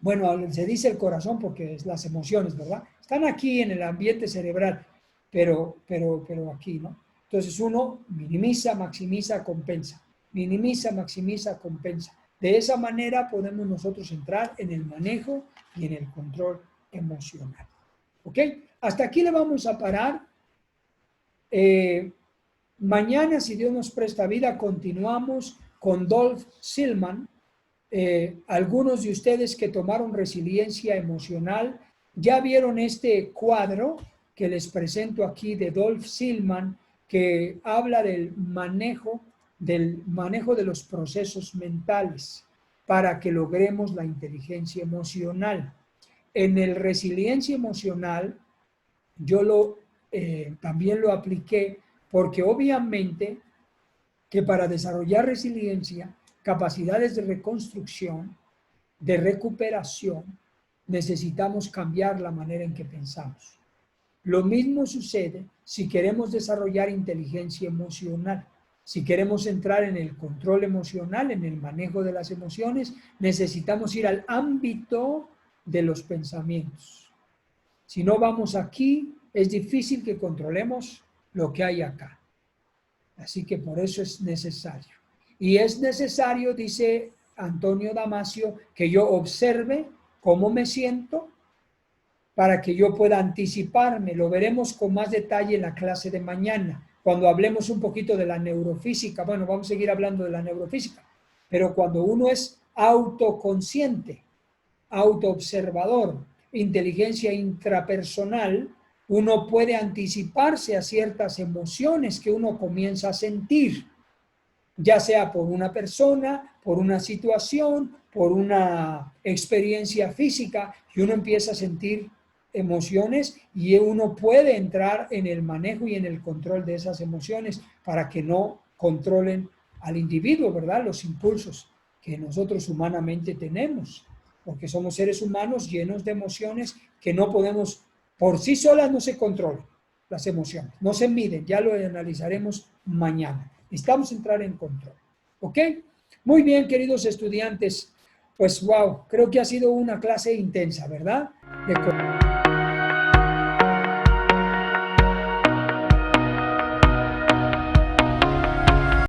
Bueno, se dice el corazón porque es las emociones, ¿verdad? Están aquí en el ambiente cerebral, pero aquí, ¿no? Entonces uno minimiza, maximiza, compensa. Minimiza, maximiza, compensa. De esa manera podemos nosotros entrar en el manejo y en el control emocional. ¿Ok? Hasta aquí le vamos a parar. Mañana, si Dios nos presta vida, continuamos con Dolph Silman. Algunos de ustedes que tomaron resiliencia emocional ya vieron este cuadro que les presento aquí de Dolph Silman, que habla del manejo de los procesos mentales para que logremos la inteligencia emocional. En el resiliencia emocional yo también lo apliqué porque obviamente que para desarrollar resiliencia, capacidades de reconstrucción, de recuperación, necesitamos cambiar la manera en que pensamos. Lo mismo sucede si queremos desarrollar inteligencia emocional. Si queremos entrar en el control emocional, en el manejo de las emociones, necesitamos ir al ámbito de los pensamientos. Si no vamos aquí, es difícil que controlemos lo que hay acá. Así que por eso es necesario. Y es necesario, dice Antonio Damasio, que yo observe cómo me siento para que yo pueda anticiparme. Lo veremos con más detalle en la clase de mañana, cuando hablemos un poquito de la neurofísica. Bueno, vamos a seguir hablando de la neurofísica, pero cuando uno es autoconsciente, autoobservador, inteligencia intrapersonal, uno puede anticiparse a ciertas emociones que uno comienza a sentir, ya sea por una persona, por una situación, por una experiencia física, y uno empieza a sentir emociones y uno puede entrar en el manejo y en el control de esas emociones para que no controlen al individuo, ¿verdad? Los impulsos que nosotros humanamente tenemos, porque somos seres humanos llenos de emociones que no podemos, por sí solas no se controlan las emociones, no se miden, ya lo analizaremos mañana. Necesitamos entrar en control, ¿ok? Muy bien, queridos estudiantes, pues wow, creo que ha sido una clase intensa, ¿verdad?